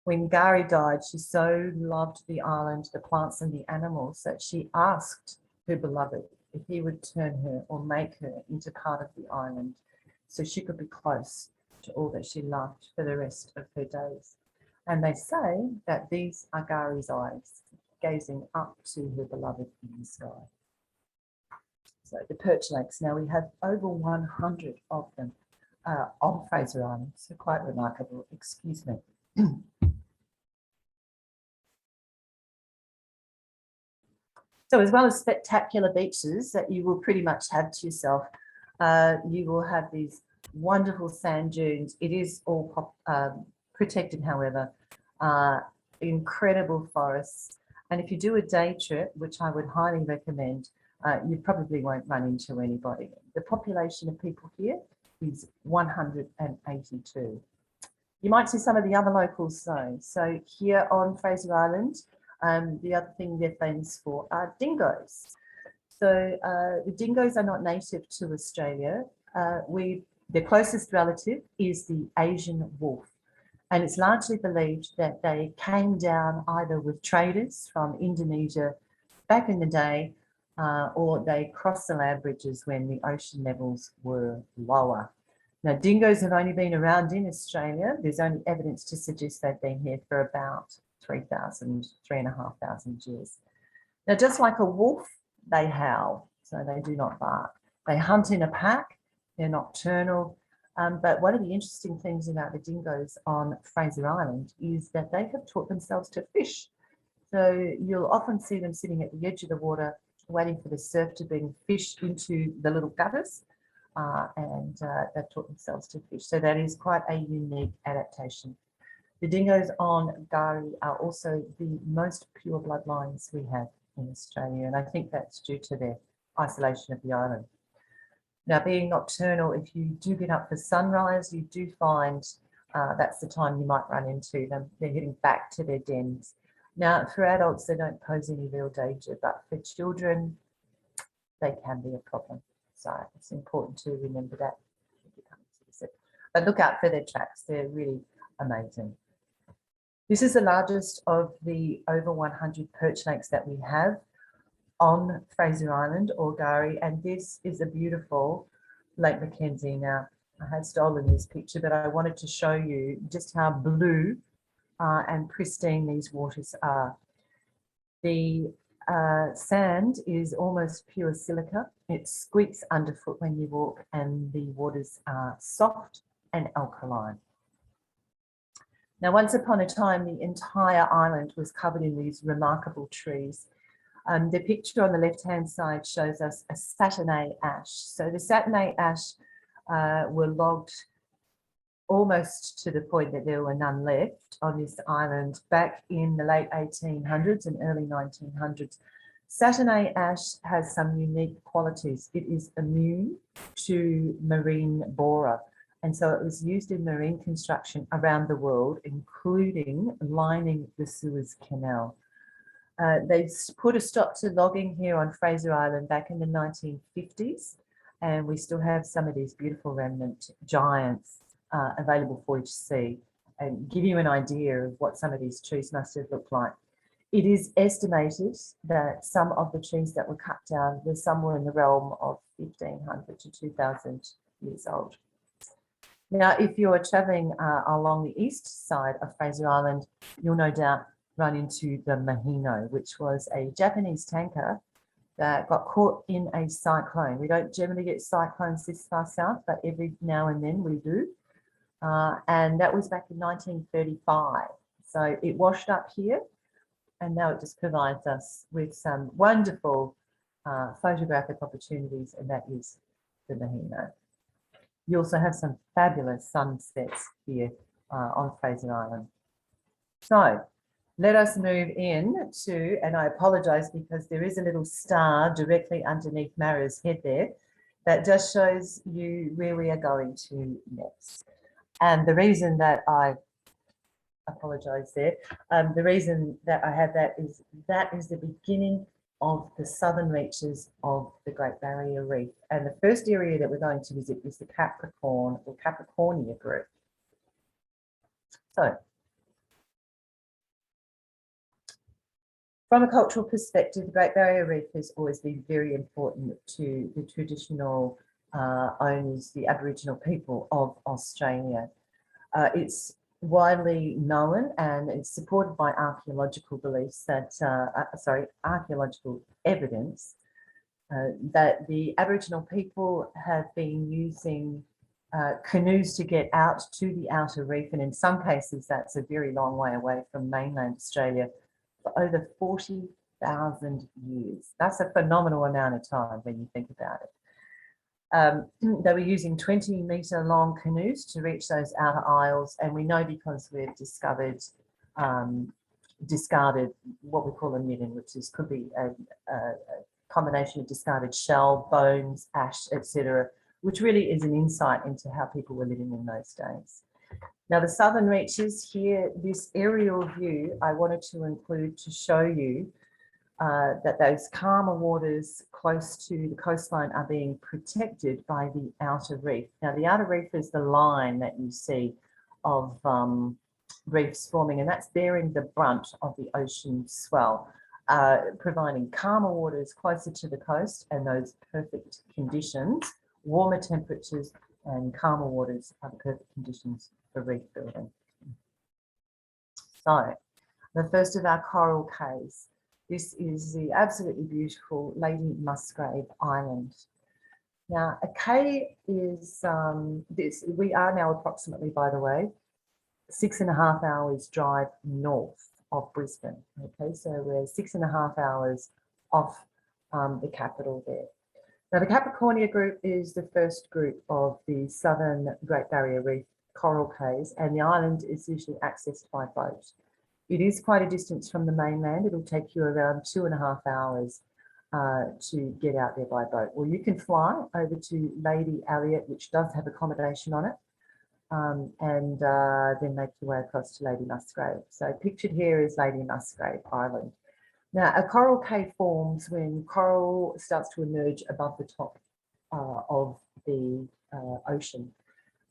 When Gari died, she so loved the island, the plants and the animals, that she asked her beloved if he would turn her or make her into part of the island so she could be close to all that she loved for the rest of her days. And they say that these are Gari's eyes, gazing up to her beloved in the sky. So the perch lakes, now we have over 100 of them on Fraser Island, so quite remarkable, excuse me. So as well as spectacular beaches that you will pretty much have to yourself, you will have these wonderful sand dunes. It is all protected, however, incredible forests. And if you do a day trip, which I would highly recommend, you probably won't run into anybody. The population of people here is 182. You might see some of the other locals though. So here on Fraser Island, the other thing they're famous for are dingoes. So the dingoes are not native to Australia. Their closest relative is the Asian wolf. And it's largely believed that they came down either with traders from Indonesia back in the day, or they crossed the land bridges when the ocean levels were lower. Now, dingoes have only been around in Australia. There's only evidence to suggest they've been here for about 3,500 years. Now, just like a wolf, they howl, so they do not bark. They hunt in a pack, they're nocturnal. But one of the interesting things about the dingoes on Fraser Island is that they have taught themselves to fish. So you'll often see them sitting at the edge of the water, waiting for the surf to bring fish into the little gutters, and they've taught themselves to fish. So that is quite a unique adaptation. The dingoes on Gari are also the most pure bloodlines we have in Australia, and I think that's due to their isolation of the island. Now, being nocturnal, if you do get up for sunrise, you do find that's the time you might run into them. They're heading back to their dens. Now, for adults, they don't pose any real danger, but for children, they can be a problem. So it's important to remember that. But look out for their tracks. They're really amazing. This is the largest of the over 100 perch lakes that we have on Fraser Island or Gari, and this is a beautiful Lake Mackenzie. Now, I had stolen this picture, but I wanted to show you just how blue and pristine these waters are. The sand is almost pure silica. It squeaks underfoot when you walk, and the waters are soft and alkaline. Now, once upon a time, the entire island was covered in these remarkable trees. The picture on the left-hand side shows us a Saturday ash. So the Saturday ash were logged almost to the point that there were none left on this island back in the late 1800s and early 1900s. Saturday ash has some unique qualities. It is immune to marine borer. And so it was used in marine construction around the world, including lining the Suez Canal. They put a stop to logging here on Fraser Island back in the 1950s, and we still have some of these beautiful remnant giants available for you to see and give you an idea of what some of these trees must have looked like. It is estimated that some of the trees that were cut down were somewhere in the realm of 1,500 to 2,000 years old. Now, if you're travelling along the east side of Fraser Island, you'll no doubt run into the Mahino, which was a Japanese tanker that got caught in a cyclone. We don't generally get cyclones this far south, but every now and then we do. And that was back in 1935. So it washed up here, and now it just provides us with some wonderful photographic opportunities, and that is the Mahino. You also have some fabulous sunsets here on Fraser Island. So let us move in to, and I apologise because there is a little star directly underneath Mara's head there that just shows you where we are going to next. And the reason that I apologise there, the reason that I have that is the beginning of the southern reaches of the Great Barrier Reef. And the first area that we're going to visit is the Capricorn or Capricornia group. So, from a cultural perspective, the Great Barrier Reef has always been very important to the traditional owners, the Aboriginal people of Australia. It's widely known and it's supported by archaeological beliefs that, archaeological evidence that the Aboriginal people have been using canoes to get out to the outer reef, and in some cases that's a very long way away from mainland Australia, for over 40,000 years. That's a phenomenal amount of time when you think about it. They were using 20-metre long canoes to reach those outer isles, and we know because we've discarded what we call a midden, which could be a combination of discarded shell, bones, ash, etc., which really is an insight into how people were living in those days. Now, the southern reaches here, this aerial view I wanted to include to show you that those calmer waters close to the coastline are being protected by the outer reef. Now, the outer reef is the line that you see of reefs forming, and that's bearing the brunt of the ocean swell, providing calmer waters closer to the coast and those perfect conditions. Warmer temperatures and calmer waters are the perfect conditions for reef building. So, the first of our coral cays. This is the absolutely beautiful Lady Musgrave Island. Now, a cay is we are now approximately, by the way, 6.5 hours drive north of Brisbane. Okay, so we're 6.5 hours off the capital there. Now, the Capricornia group is the first group of the southern Great Barrier Reef coral cays, and the island is usually accessed by boat. It is quite a distance from the mainland. It'll take you around 2.5 hours to get out there by boat. Well, you can fly over to Lady Elliot, which does have accommodation on it, and then make your way across to Lady Musgrave. So pictured here is Lady Musgrave Island. Now, a coral cave forms when coral starts to emerge above the top of the ocean,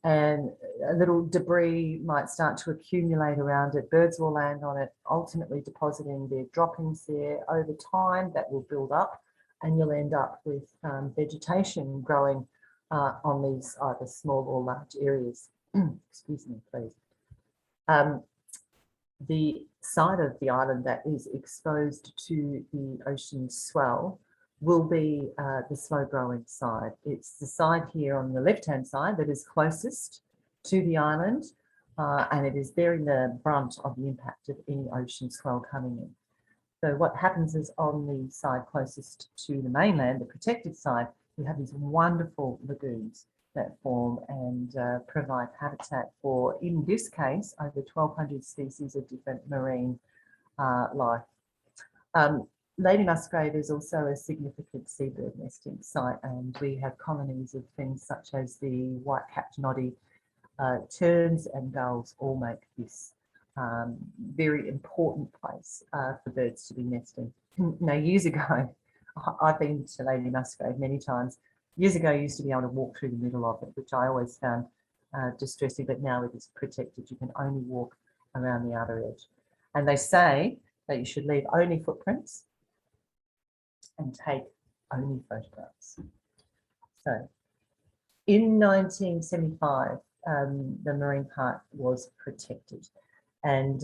and a little debris might start to accumulate around it. Birds will land on it, ultimately depositing their droppings there. Over time, that will build up, and you'll end up with vegetation growing on these either small or large areas. Excuse me, please. The side of the island that is exposed to the ocean swell will be the slow growing side. It's the side here on the left-hand side that is closest to the island, and it is bearing the brunt of the impact of any ocean swell coming in. So what happens is on the side closest to the mainland, the protected side, we have these wonderful lagoons that form and provide habitat for, in this case, over 1,200 species of different marine life. Lady Musgrave is also a significant seabird nesting site, and we have colonies of things such as the white-capped noddy, terns and gulls all make this very important place for birds to be nesting. Now, years ago, I've been to Lady Musgrave many times. Years ago, you used to be able to walk through the middle of it, which I always found distressing, but now it is protected. You can only walk around the outer edge. And they say that you should leave only footprints and take only photographs. So in 1975, the marine park was protected, and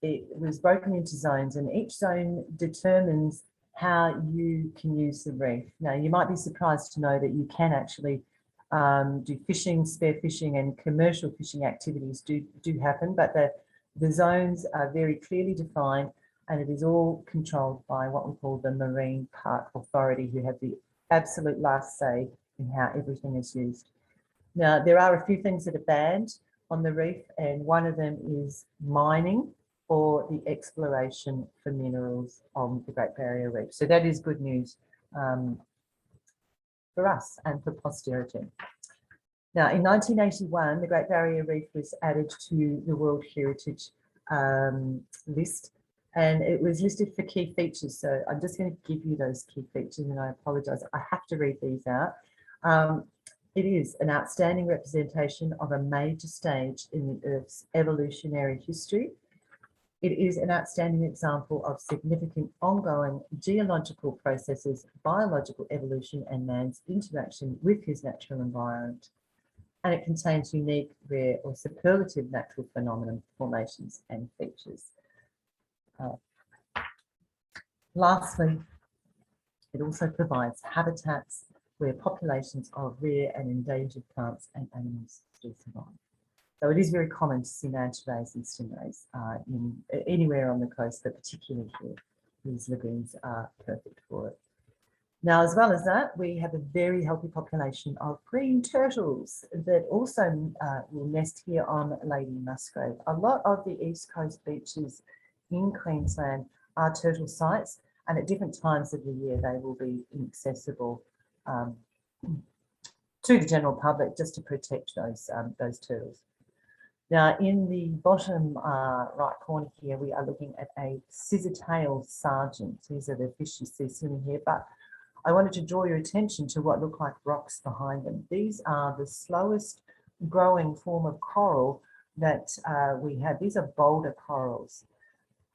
it was broken into zones, and each zone determines how you can use the reef. Now, you might be surprised to know that you can actually do fishing, spearfishing, and commercial fishing activities do happen, but the zones are very clearly defined, and it is all controlled by what we call the Marine Park Authority, who have the absolute last say in how everything is used. Now, there are a few things that are banned on the reef, and one of them is mining or the exploration for minerals on the Great Barrier Reef. So that is good news for us and for posterity. Now, in 1981, the Great Barrier Reef was added to the World Heritage list, and it was listed for key features. So I'm just going to give you those key features, and I apologise, I have to read these out. It is an outstanding representation of a major stage in the Earth's evolutionary history. It is an outstanding example of significant ongoing geological processes, biological evolution, and man's interaction with his natural environment. And it contains unique, rare, or superlative natural phenomenon, formations, and features. Lastly, it also provides habitats where populations of rare and endangered plants and animals still survive. So it is very common to see manta rays and stingrays anywhere on the coast, but particularly here, these lagoons are perfect for it. Now, as well as that, we have a very healthy population of green turtles that also will nest here on Lady Musgrave. A lot of the East Coast beaches in Queensland are turtle sites, and at different times of the year, they will be inaccessible to the general public just to protect those turtles. Now, in the bottom right corner here, we are looking at a scissor-tailed sargent. These are the fish you see swimming here, but I wanted to draw your attention to what look like rocks behind them. These are the slowest growing form of coral that we have. These are boulder corals.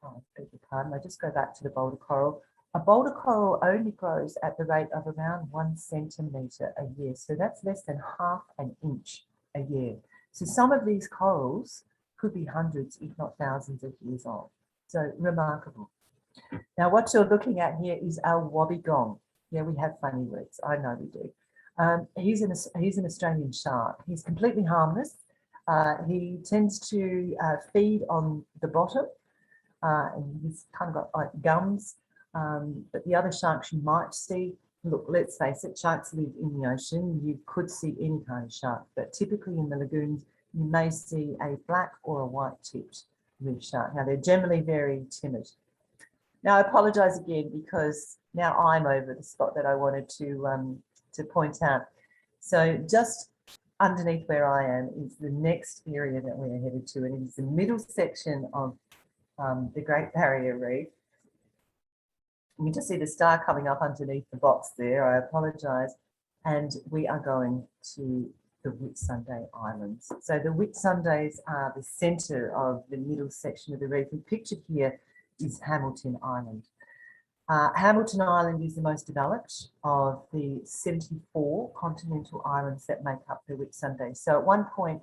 Oh, beg your pardon, I just go back to the boulder coral. A boulder coral only grows at the rate of around 1 centimetre a year. So that's less than ½ an inch a year. So some of these corals could be hundreds, if not thousands of years old. So remarkable. Now, what you're looking at here is our wobbegong. Yeah, we have funny words. I know we do. He's an Australian shark. He's completely harmless. He tends to feed on the bottom, and he's kind of got like gums. But the other sharks you might see, look, let's face it, sharks live in the ocean. You could see any kind of shark, but typically in the lagoons, you may see a black or a white-tipped reef shark. Now, they're generally very timid. Now, I apologise again because now I'm over the spot that I wanted to point out. So just underneath where I am is the next area that we're headed to, and it is the middle section of the Great Barrier Reef. You can just see the star coming up underneath the box there. I apologise. And we are going to the Whitsunday Islands. So the Whitsundays are the centre of the middle section of the reef. And pictured here is Hamilton Island. Hamilton Island is the most developed of the 74 continental islands that make up the Whitsunday. So at one point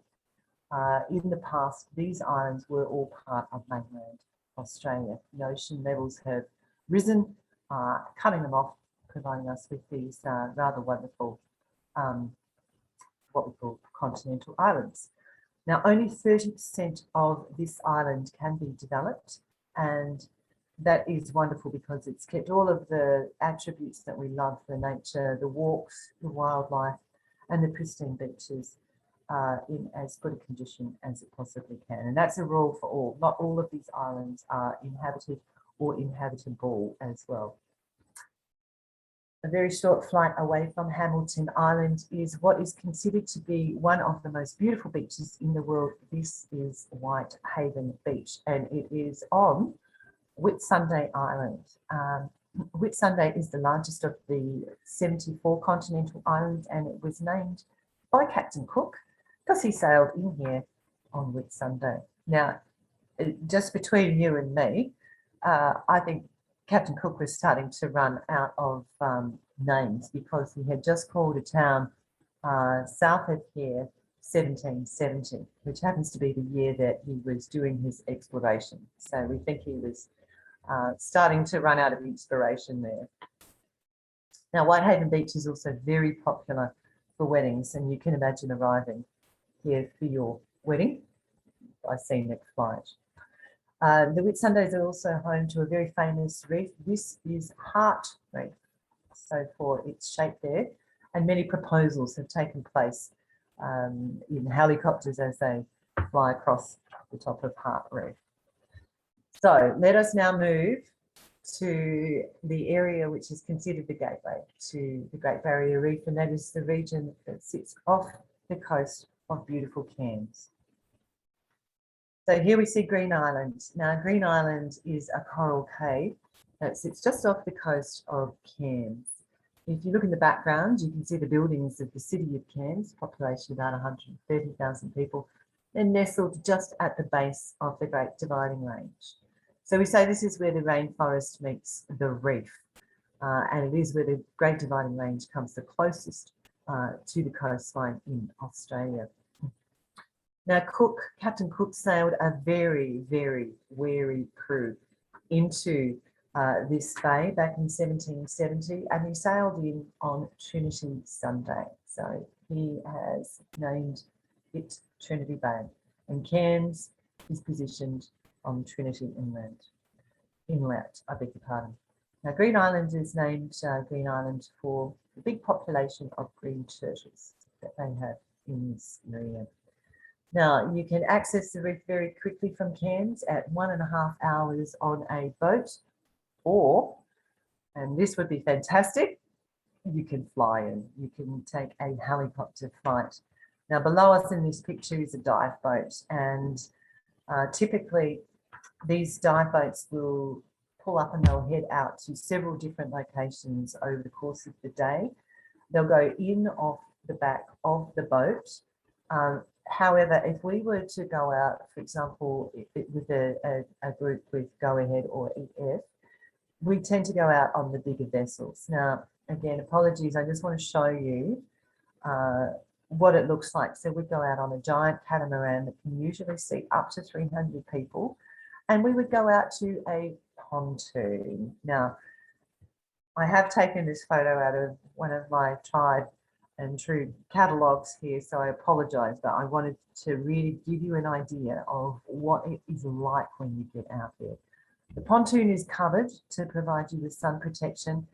in the past, these islands were all part of mainland Australia. The ocean levels have risen, cutting them off, providing us with these rather wonderful, what we call continental islands. Now, only 30% of this island can be developed, and that is wonderful because it's kept all of the attributes that we love for nature, the walks, the wildlife, and the pristine beaches in as good a condition as it possibly can. And that's a rule for all. Not all of these islands are inhabited or inhabitable as well. A very short flight away from Hamilton Island is what is considered to be one of the most beautiful beaches in the world. This is Whitehaven Beach, and it is on Whitsunday Island. Whitsunday is the largest of the 74 continental islands, and it was named by Captain Cook because he sailed in here on Whitsunday. Now, just between you and me, I think Captain Cook was starting to run out of names because he had just called a town south of here 1770, which happens to be the year that he was doing his exploration. So we think he was starting to run out of inspiration there. Now, Whitehaven Beach is also very popular for weddings, and you can imagine arriving here for your wedding by scenic flight. The Whitsundays are also home to a very famous reef. This is Heart Reef, so for its shape there, and many proposals have taken place in helicopters as they fly across the top of Heart Reef. So let us now move to the area which is considered the gateway to the Great Barrier Reef, and that is the region that sits off the coast of beautiful Cairns. So here we see Green Island. Now, Green Island is a coral cave that sits just off the coast of Cairns. If you look in the background, you can see the buildings of the city of Cairns, population about 130,000 people. They're nestled just at the base of the Great Dividing Range. So we say this is where the rainforest meets the reef, and it is where the Great Dividing Range comes the closest to the coastline in Australia. Now, Captain Cook sailed a very, very wary crew into this bay back in 1770, and he sailed in on Trinity Sunday. So he has named it Trinity Bay, and Cairns is positioned on Trinity Inlet, I beg your pardon. Now, Green Island is named Green Island for the big population of green turtles that they have in this area. Now, you can access the reef very quickly from Cairns at 1.5 hours on a boat, or, and this would be fantastic, you can fly in. You can take a helicopter flight. Now, below us in this picture is a dive boat, and typically these dive boats will pull up and they'll head out to several different locations over the course of the day. They'll go in off the back of the boat. However, if we were to go out, for example, with a group with Go Ahead or EF, we tend to go out on the bigger vessels. Now, again, apologies, I just want to show you what it looks like. So we go out on a giant catamaran that can usually seat up to 300 people, and we would go out to a pontoon. Now, I have taken this photo out of one of my tried and true catalogues here, so I apologise, but I wanted to really give you an idea of what it is like when you get out there. The pontoon is covered to provide you with sun protection,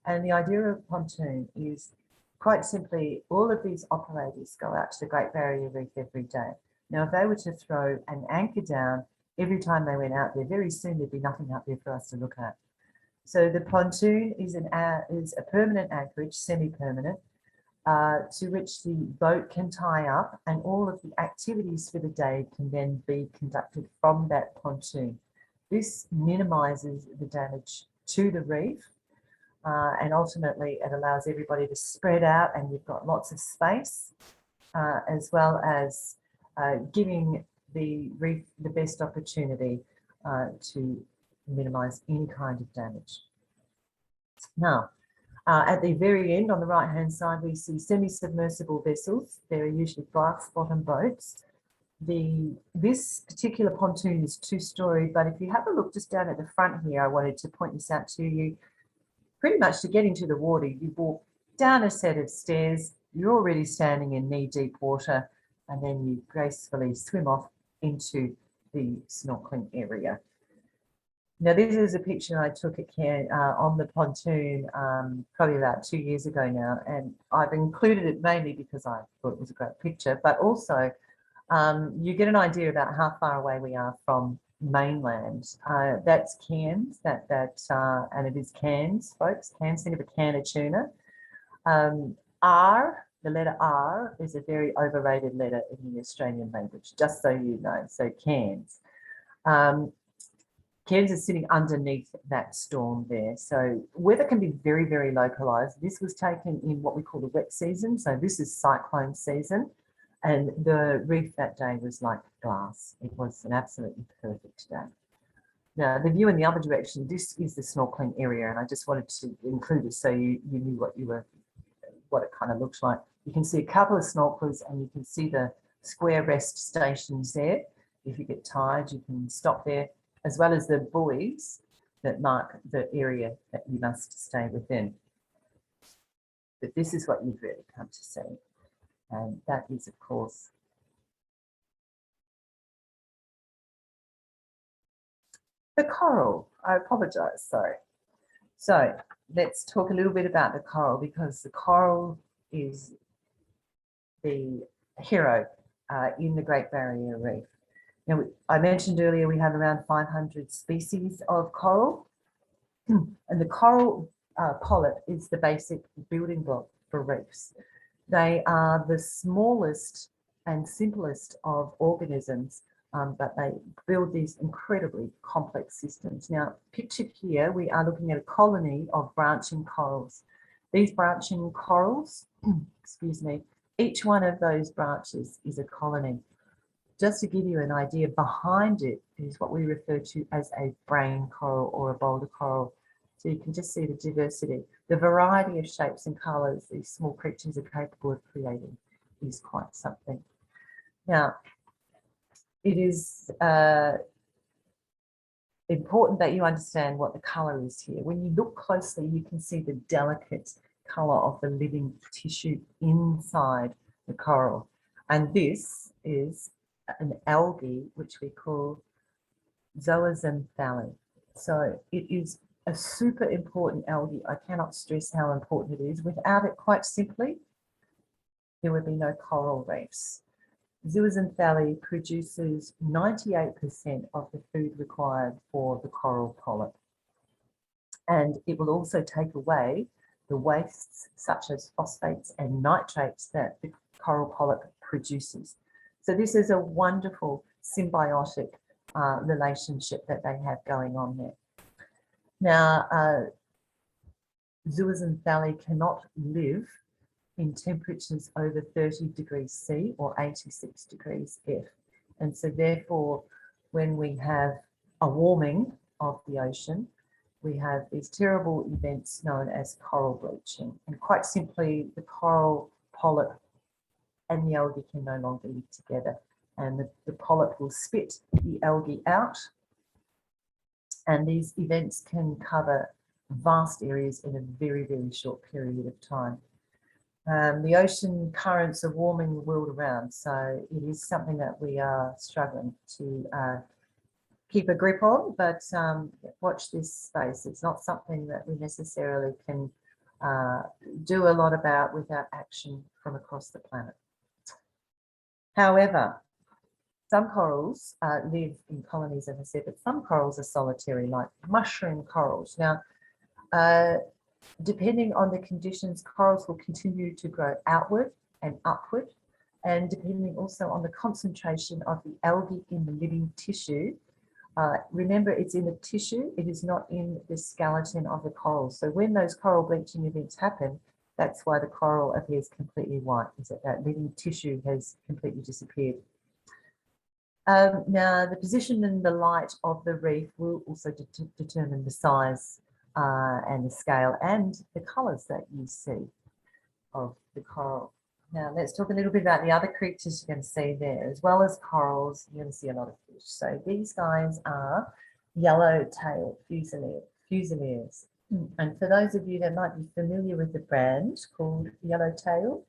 and the idea of pontoon is quite simply all of these operators go out to the Great Barrier Reef every day. Now, if they were to throw an anchor down every time they went out there, very soon there'd be nothing out there for us to look at. So the pontoon is a permanent anchorage, semi-permanent, to which the boat can tie up, and all of the activities for the day can then be conducted from that pontoon. This minimises the damage to the reef, and ultimately it allows everybody to spread out, and you've got lots of space, as well as giving the reef the best opportunity to minimise any kind of damage. Now, at the very end, on the right-hand side, we see semi-submersible vessels. They're usually glass-bottom boats. This particular pontoon is two-storey, but if you have a look just down at the front here, I wanted to point this out to you. Pretty much to get into the water, you walk down a set of stairs, you're already standing in knee-deep water, and then you gracefully swim off into the snorkeling area. Now, this is a picture I took at Cairns on the pontoon probably about 2 years ago now, and I've included it mainly because I thought it was a great picture, but also you get an idea about how far away we are from mainland. That's Cairns, and it is Cairns, folks. Cairns, think of a can of tuna. R, the letter R, is a very overrated letter in the Australian language, just so you know. So Cairns. Cairns is sitting underneath that storm there. So weather can be very, very localised. This was taken in what we call the wet season. So this is cyclone season. And the reef that day was like glass. It was an absolutely perfect day. Now, the view in the other direction, this is the snorkeling area. And I just wanted to include it so you knew what it kind of looks like. You can see a couple of snorkelers, and you can see the square rest stations there. If you get tired, you can stop there, as well as the buoys that mark the area that you must stay within. But this is what you've really come to see. And that is, of course, the coral. I apologise, sorry. So let's talk a little bit about the coral, because the coral is the hero in the Great Barrier Reef. Now, I mentioned earlier we have around 500 species of coral, and the coral polyp is the basic building block for reefs. They are the smallest and simplest of organisms, but they build these incredibly complex systems. Now, pictured here, we are looking at a colony of branching corals. These branching corals, excuse me, each one of those branches is a colony. Just to give you an idea, behind it is what we refer to as a brain coral or a boulder coral. So you can just see the diversity. The variety of shapes and colours these small creatures are capable of creating is quite something. Now, it is important that you understand what the colour is here. When you look closely, you can see the delicate colour of the living tissue inside the coral. And this is an algae which we call zooxanthellae. So it is a super important algae. I cannot stress how important it is. Without it, quite simply, there would be no coral reefs. Zooxanthellae produces 98% of the food required for the coral polyp. And it will also take away the wastes such as phosphates and nitrates that the coral polyp produces. So this is a wonderful symbiotic relationship that they have going on there. Now, zooxanthellae cannot live in temperatures over 30 degrees C or 86 degrees F. And so therefore, when we have a warming of the ocean, we have these terrible events known as coral bleaching. And quite simply, the coral polyp and the algae can no longer live together. And the polyp will spit the algae out. And these events can cover vast areas in a very, very short period of time. The ocean currents are warming the world around, so it is something that we are struggling to keep a grip on, but watch this space. It's not something that we necessarily can do a lot about without action from across the planet. However, some corals live in colonies, as I said, but some corals are solitary, like mushroom corals. Now, Depending on the conditions, corals will continue to grow outward and upward, and depending also on the concentration of the algae in the living tissue. Remember, it's in the tissue, it is not in the skeleton of the coral. So when those coral bleaching events happen, that's why the coral appears completely white, is that living tissue has completely disappeared. Now, the position and the light of the reef will also determine the size and the scale and the colours that you see of the coral. Now, let's talk a little bit about the other creatures you're going to see there. As well as corals, you're going to see a lot of fish. So these guys are yellow-tailed fusiliers. And for those of you that might be familiar with the brand called Yellowtail,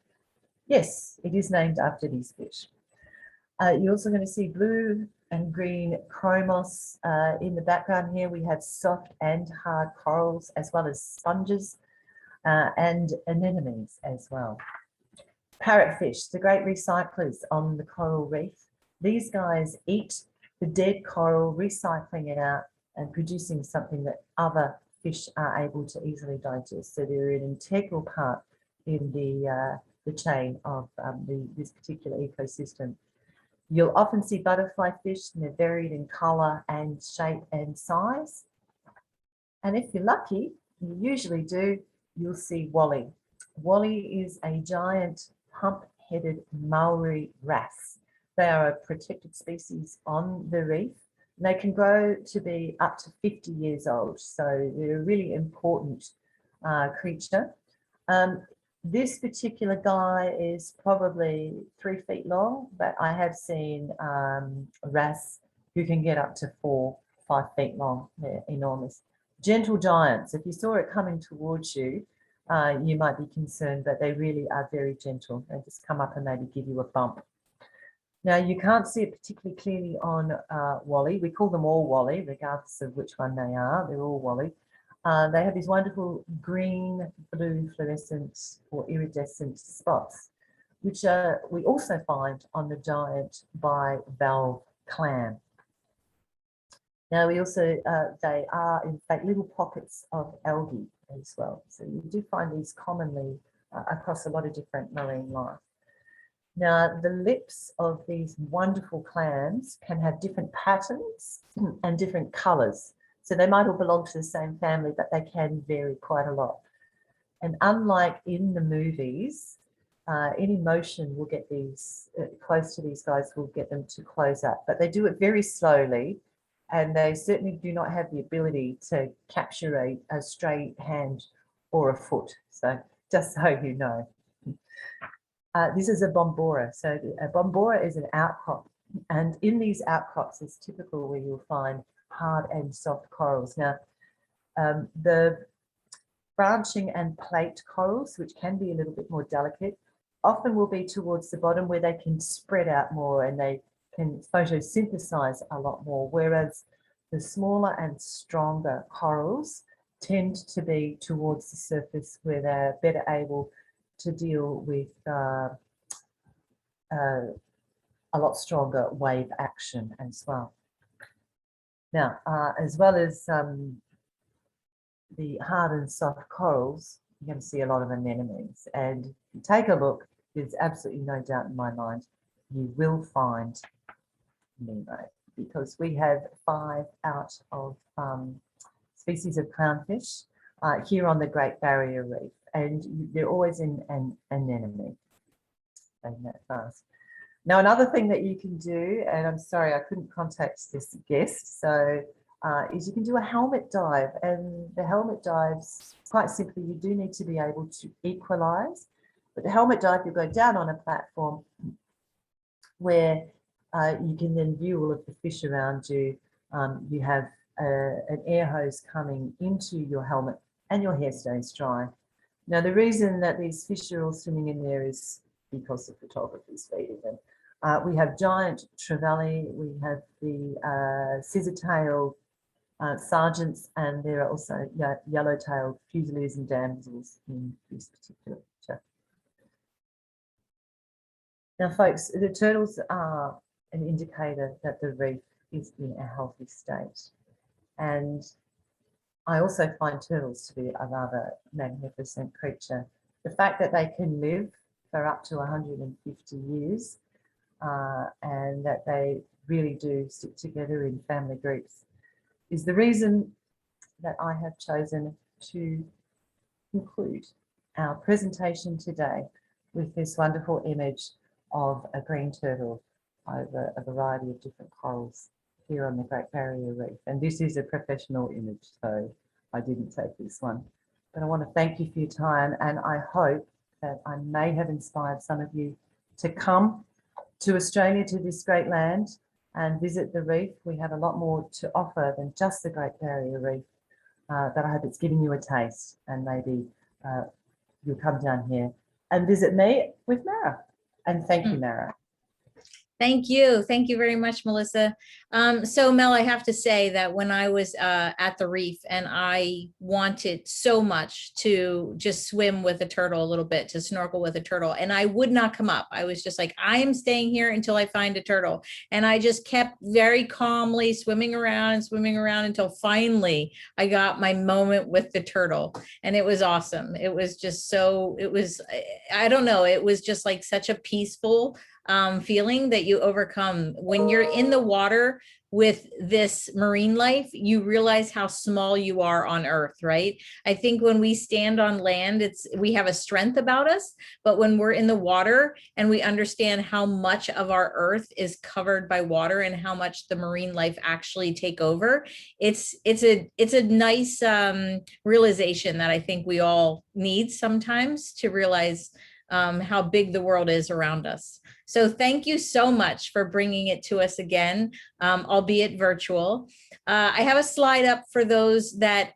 yes, it is named after these fish. You're also going to see blue and green chromos in the background here. We have soft and hard corals, as well as sponges and anemones as well. Parrotfish, the great recyclers on the coral reef. These guys eat the dead coral, recycling it out and producing something that other fish are able to easily digest. So they're an integral part in the chain of this particular ecosystem. You'll often see butterfly fish, and they're varied in colour and shape and size. And if you're lucky, you usually do, you'll see wally. Wally is a giant hump-headed Maori wrasse. They are a protected species on the reef. They can grow to be up to 50 years old, so they're a really important creature. This particular guy is probably 3 feet long, but I have seen wrasse who can get up to 4-5 feet long. They're enormous. Gentle giants, if you saw it coming towards you, you might be concerned, but they really are very gentle. They just come up and maybe give you a bump. Now, you can't see it particularly clearly on wally. We call them all wally, regardless of which one they are. They're all wally. They have these wonderful green, blue fluorescent or iridescent spots, which we also find on the giant bivalve clam. Now, we also, they are in fact little pockets of algae as well. So you do find these commonly across a lot of different marine life. Now, the lips of these wonderful clams can have different patterns and different colours. So they might all belong to the same family, but they can vary quite a lot. And unlike in the movies, any motion will get these close to these guys, will get them to close up, but they do it very slowly. And they certainly do not have the ability to capture a stray hand or a foot. So just so you know. This is a bombora. So a bombora is an outcrop. And in these outcrops is typical where you'll find hard and soft corals. Now, the branching and plate corals, which can be a little bit more delicate, often will be towards the bottom where they can spread out more and they can photosynthesize a lot more, whereas the smaller and stronger corals tend to be towards the surface where they're better able to deal with a lot stronger wave action as well. Now, as well as the hard and soft corals, you're going to see a lot of anemones. And if you take a look, there's absolutely no doubt in my mind, you will find Nemo, because we have 5 out of species of clownfish here on the Great Barrier Reef, and they're always in an anemone. Saying that fast. Now, another thing that you can do, and I'm sorry I couldn't contact this guest, so is you can do a helmet dive. And the helmet dives, quite simply, you do need to be able to equalise. But the helmet dive, you go down on a platform where you can then view all of the fish around you. You have an air hose coming into your helmet and your hair stays dry. Now, the reason that these fish are all swimming in there is because the photographer's feeding them. We have giant trevally, we have the scissor-tailed sergeants, and there are also yellow-tailed fusiliers and damsels in this particular picture. Now, folks, the turtles are an indicator that the reef is in a healthy state. And I also find turtles to be a rather magnificent creature. The fact that they can live for up to 150 years and that they really do stick together in family groups is the reason that I have chosen to conclude our presentation today with this wonderful image of a green turtle over a variety of different corals here on the Great Barrier Reef. And this is a professional image, so I didn't take this one. But I want to thank you for your time, and I hope that I may have inspired some of you to come to Australia, to this great land, and visit the reef. We have a lot more to offer than just the Great Barrier Reef, but I hope it's giving you a taste, and maybe you'll come down here and visit me with Mara. And thank you, Mara. Thank you. Thank you very much, Melissa. So Mel, I have to say that when I was at the reef and I wanted so much to just swim with a turtle a little bit, to snorkel with a turtle, and I would not come up. I was just like, I am staying here until I find a turtle. And I just kept very calmly swimming around until finally I got my moment with the turtle. And it was awesome. It was just so, I don't know, it was just like such a peaceful feeling that you overcome when you're in the water with this marine life. You realize how small you are on earth, right? I think when we stand on land, we have a strength about us, but when we're in the water and we understand how much of our earth is covered by water and how much the marine life actually take over, it's a nice realization that I think we all need sometimes to realize how big the world is around us. So thank you so much for bringing it to us again, albeit virtual. I have a slide up for those that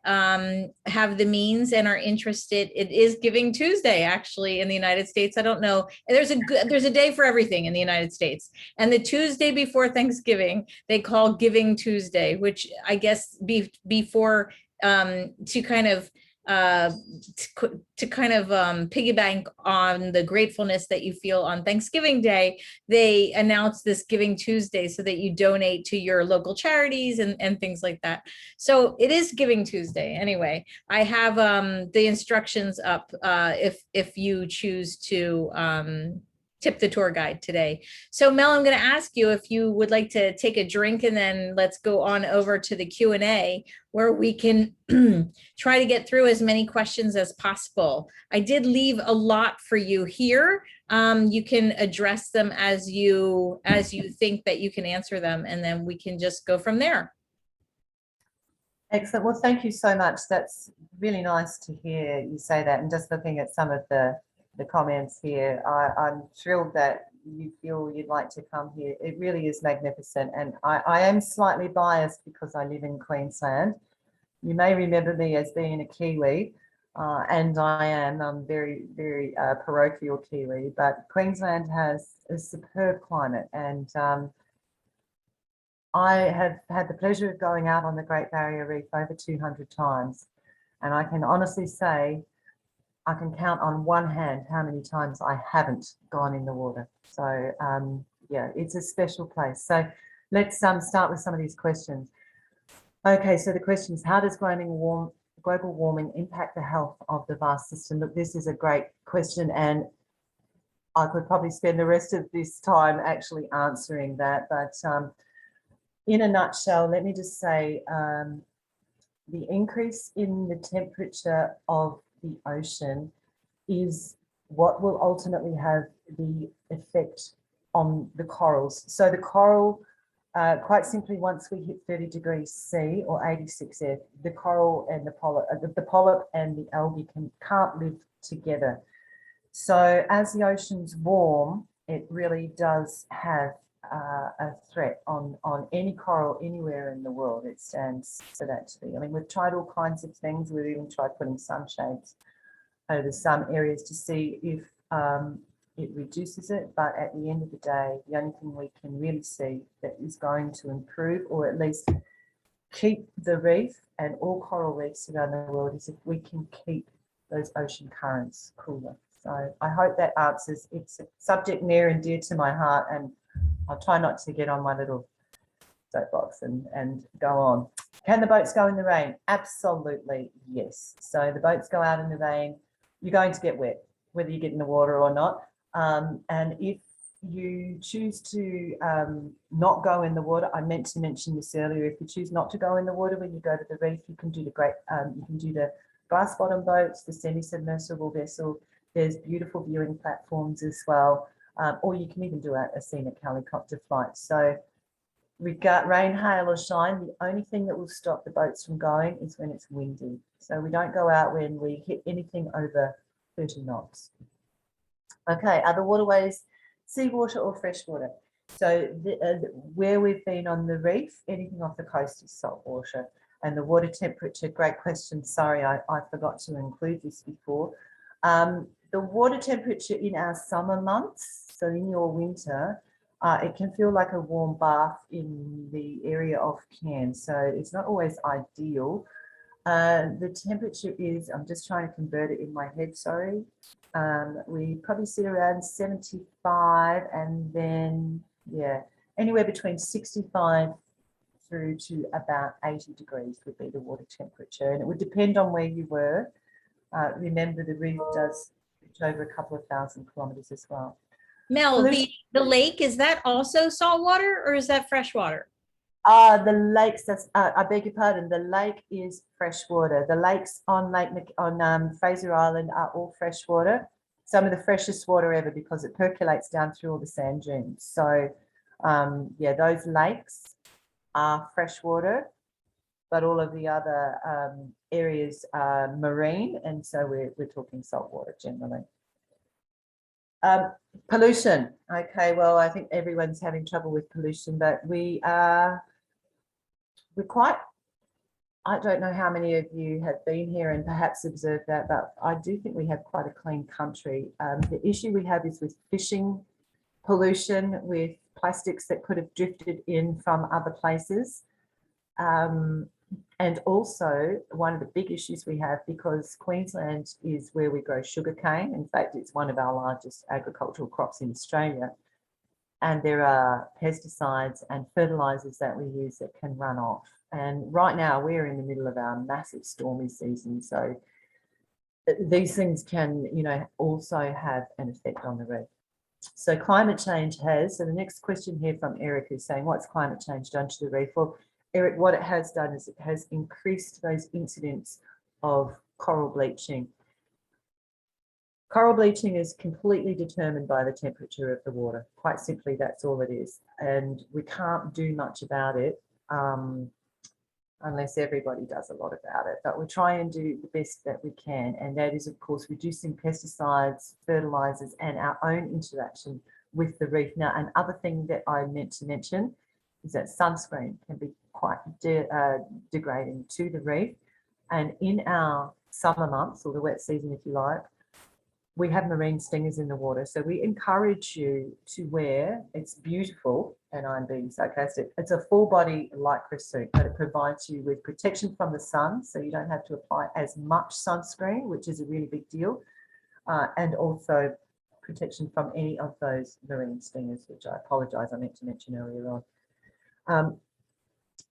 have the means and are interested. It is Giving Tuesday, actually, in the United States. I don't know. There's a day for everything in the United States. And the Tuesday before Thanksgiving, they call Giving Tuesday, which I guess before to kind of piggyback on the gratefulness that you feel on Thanksgiving Day, they announced this Giving Tuesday so that you donate to your local charities and things like that. So it is Giving Tuesday. Anyway, I have the instructions up if you choose to tip the tour guide today. So Mel, I'm going to ask you if you would like to take a drink, and then let's go on over to the Q&A where we can try to get through as many questions as possible. I did leave a lot for you here. You can address them as you think that you can answer them, and then we can just go from there. Excellent. Well, thank you so much. That's really nice to hear you say that. And just looking at some of the comments here, I'm thrilled that you feel you'd like to come here. It really is magnificent. And I am slightly biased because I live in Queensland. You may remember me as being a Kiwi, and I am. I'm very, very parochial Kiwi, but Queensland has a superb climate. And I have had the pleasure of going out on the Great Barrier Reef over 200 times. And I can honestly say, I can count on one hand how many times I haven't gone in the water. So yeah, it's a special place. So let's start with some of these questions. Okay, so the question is, how does global warming impact the health of the vast system? Look, this is a great question, and I could probably spend the rest of this time actually answering that. But in a nutshell, let me just say the increase in the temperature of the ocean is what will ultimately have the effect on the corals. So the coral, quite simply, once we hit 30 degrees C or 86 F, the coral and the polyp and the algae can't live together. So as the oceans warm, it really does have a threat on any coral anywhere in the world. It stands for that to be. I mean, we've tried all kinds of things. We've even tried putting sunshades over some areas to see if it reduces it. But at the end of the day, the only thing we can really see that is going to improve, or at least keep the reef and all coral reefs around the world, is if we can keep those ocean currents cooler. So I hope that answers. It's a subject near and dear to my heart, and I'll try not to get on my little soapbox and go on. Can the boats go in the rain? Absolutely, yes. So the boats go out in the rain. You're going to get wet, whether you get in the water or not. And if you choose to not go in the water, I meant to mention this earlier, if you choose not to go in the water when you go to the reef, you can do the glass bottom boats, the semi-submersible vessel. There's beautiful viewing platforms as well, or you can even do a scenic helicopter flight. So rain, hail or shine, the only thing that will stop the boats from going is when it's windy. So we don't go out when we hit anything over 30 knots. Okay, other waterways, seawater or freshwater. So where we've been on the reef, anything off the coast is salt water. And the water temperature, great question. Sorry, I forgot to include this before. The water temperature in our summer months, so in your winter, it can feel like a warm bath in the area of Cairns. So it's not always ideal. The temperature is, I'm just trying to convert it in my head, sorry. We probably sit around 75 and then, yeah, anywhere between 65 through to about 80 degrees would be the water temperature. And it would depend on where you were. Remember, the reef does reach over a couple of thousand kilometres as well. Mel, the lake, is that also saltwater or is that freshwater? The lakes, I beg your pardon, the lake is freshwater. The lakes on Fraser Island are all freshwater. Some of the freshest water ever because it percolates down through all the sand dunes. So, yeah, those lakes are freshwater, but all of the other areas are marine, and so we're talking saltwater generally. Pollution. Okay, well, I think everyone's having trouble with pollution, but we're quite, I don't know how many of you have been here and perhaps observed that, but I do think we have quite a clean country. The issue we have is with fishing pollution, with plastics that could have drifted in from other places. And also one of the big issues we have, because Queensland is where we grow sugarcane. In fact, it's one of our largest agricultural crops in Australia. And there are pesticides and fertilizers that we use that can run off. And right now we're in the middle of our massive stormy season. So these things can, you know, also have an effect on the reef. So climate change has, so the next question here from Eric is saying, what's climate change done to the reef? Well, Eric, what it has done is it has increased those incidents of coral bleaching. Coral bleaching is completely determined by the temperature of the water. Quite simply, that's all it is. And we can't do much about it unless everybody does a lot about it. But we try and do the best that we can. And that is, of course, reducing pesticides, fertilizers, and our own interaction with the reef. Now, another thing that I meant to mention is that sunscreen can be quite degrading to the reef. And in our summer months, or the wet season, if you like, we have marine stingers in the water. So we encourage you to wear, it's beautiful, and I'm being sarcastic, it's a full body lycra suit, but it provides you with protection from the sun, so you don't have to apply as much sunscreen, which is a really big deal, and also protection from any of those marine stingers, which I apologise, I meant to mention earlier on.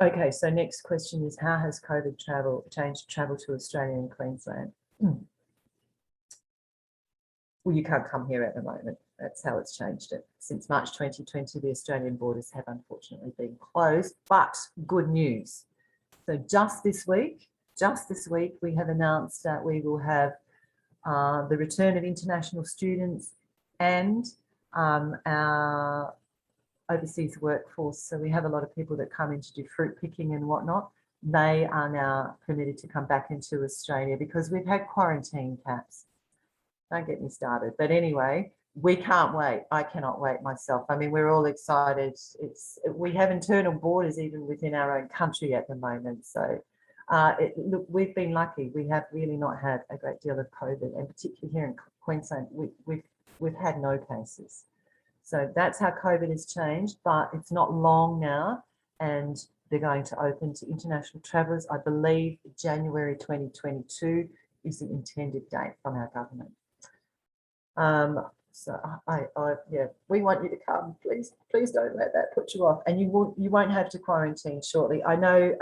Okay, so next question is, how has COVID changed travel to Australia and Queensland? Well, you can't come here at the moment. That's how it's changed it. Since March 2020, the Australian borders have unfortunately been closed, but good news. So just this week, we have announced that we will have the return of international students and our overseas workforce. So we have a lot of people that come in to do fruit picking and whatnot. They are now permitted to come back into Australia because we've had quarantine caps. Don't get me started. But anyway, we can't wait. I cannot wait myself. I mean, we're all excited. We have internal borders even within our own country at the moment. So look, we've been lucky. We have really not had a great deal of COVID, and particularly here in Queensland, we've had no cases. So that's how COVID has changed, but it's not long now, and they're going to open to international travellers. I believe January 2022 is the intended date from our government. So yeah, we want you to come. Please don't let that put you off. And you won't have to quarantine shortly. I know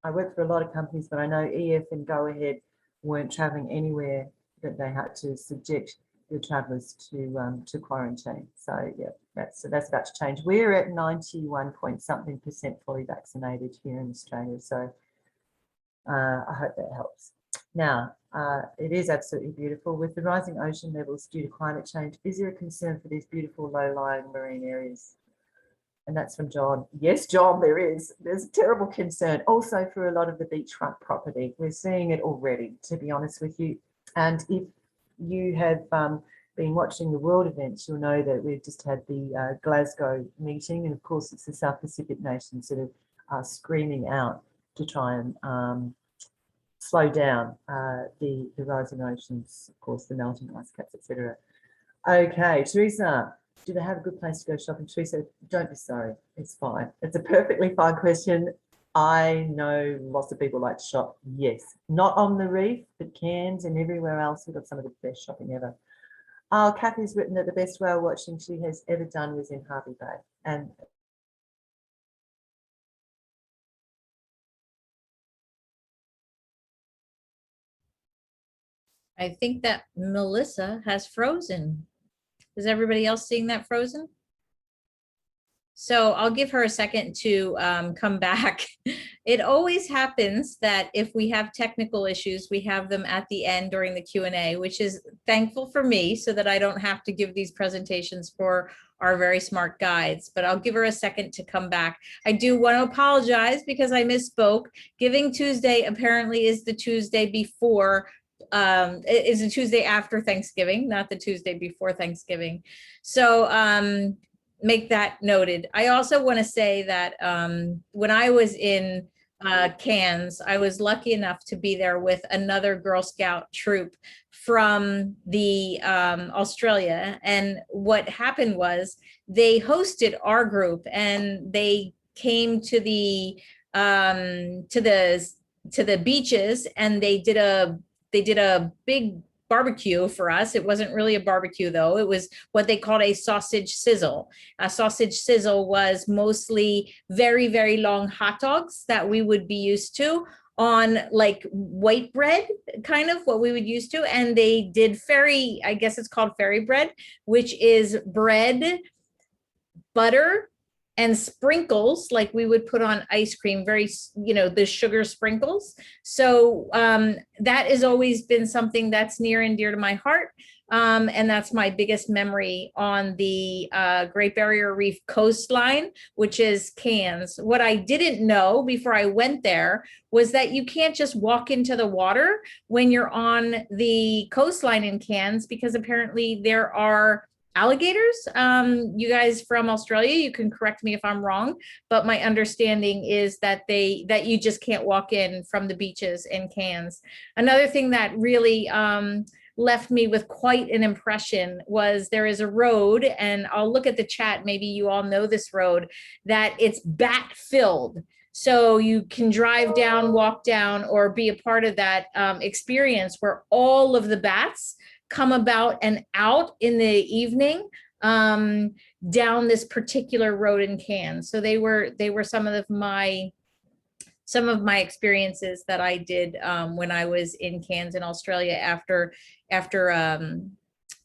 I work for a lot of companies, but I know EF and Go Ahead weren't traveling anywhere that they had to subject the travellers to quarantine. So yeah, that's about to change. We're at 91% fully vaccinated here in Australia. So I hope that helps. Now, it is absolutely beautiful. With the rising ocean levels due to climate change, is there a concern for these beautiful low-lying marine areas? And that's from John. Yes, John, there is. There's a terrible concern. Also for a lot of the beachfront property. We're seeing it already, to be honest with you. And if you have been watching the world events, you'll know that we've just had the Glasgow meeting. And of course, it's the South Pacific nations that are screaming out to try and slow down the rising oceans, of course, the melting ice caps, etc. Okay, Teresa, do they have a good place to go shopping? Teresa, don't be sorry. It's fine. It's a perfectly fine question. I know lots of people like to shop. Yes, not on the reef, but Cairns and everywhere else. We've got some of the best shopping ever. Oh, Kathy's written that the best whale watching she has ever done was in Hervey Bay. And I think that Melissa has frozen. Is everybody else seeing that frozen? So I'll give her a second to come back. It always happens that if we have technical issues, we have them at the end during the Q&A, which is thankful for me so that I don't have to give these presentations for our very smart guides, but I'll give her a second to come back. I do want to apologize because I misspoke. Giving Tuesday apparently is the Tuesday before it is a Tuesday after Thanksgiving, not the Tuesday before Thanksgiving. So make that noted. I also want to say that when I was in Cairns, I was lucky enough to be there with another Girl Scout troop from the Australia. And what happened was they hosted our group and they came to the beaches and they did a big barbecue for us. It wasn't really a barbecue though. It was what they called a sausage sizzle. A sausage sizzle was mostly very, very long hot dogs that we would be used to on like white bread, kind of what we would used to. And they did fairy, I guess it's called fairy bread, which is bread, butter, and sprinkles like we would put on ice cream, very, the sugar sprinkles. So that has always been something that's near and dear to my heart. And that's my biggest memory on the Great Barrier Reef coastline, which is Cairns. What I didn't know before I went there was that you can't just walk into the water when you're on the coastline in Cairns, because apparently there are alligators. You guys from Australia, you can correct me if I'm wrong, but my understanding is that you just can't walk in from the beaches in Cairns. Another thing that really left me with quite an impression was there is a road, and I'll look at the chat, maybe you all know this road, that it's bat filled. So you can drive down, walk down, or be a part of that experience where all of the bats come about and out in the evening down this particular road in Cairns. So they were some of my experiences that I did when I was in Cairns in Australia after the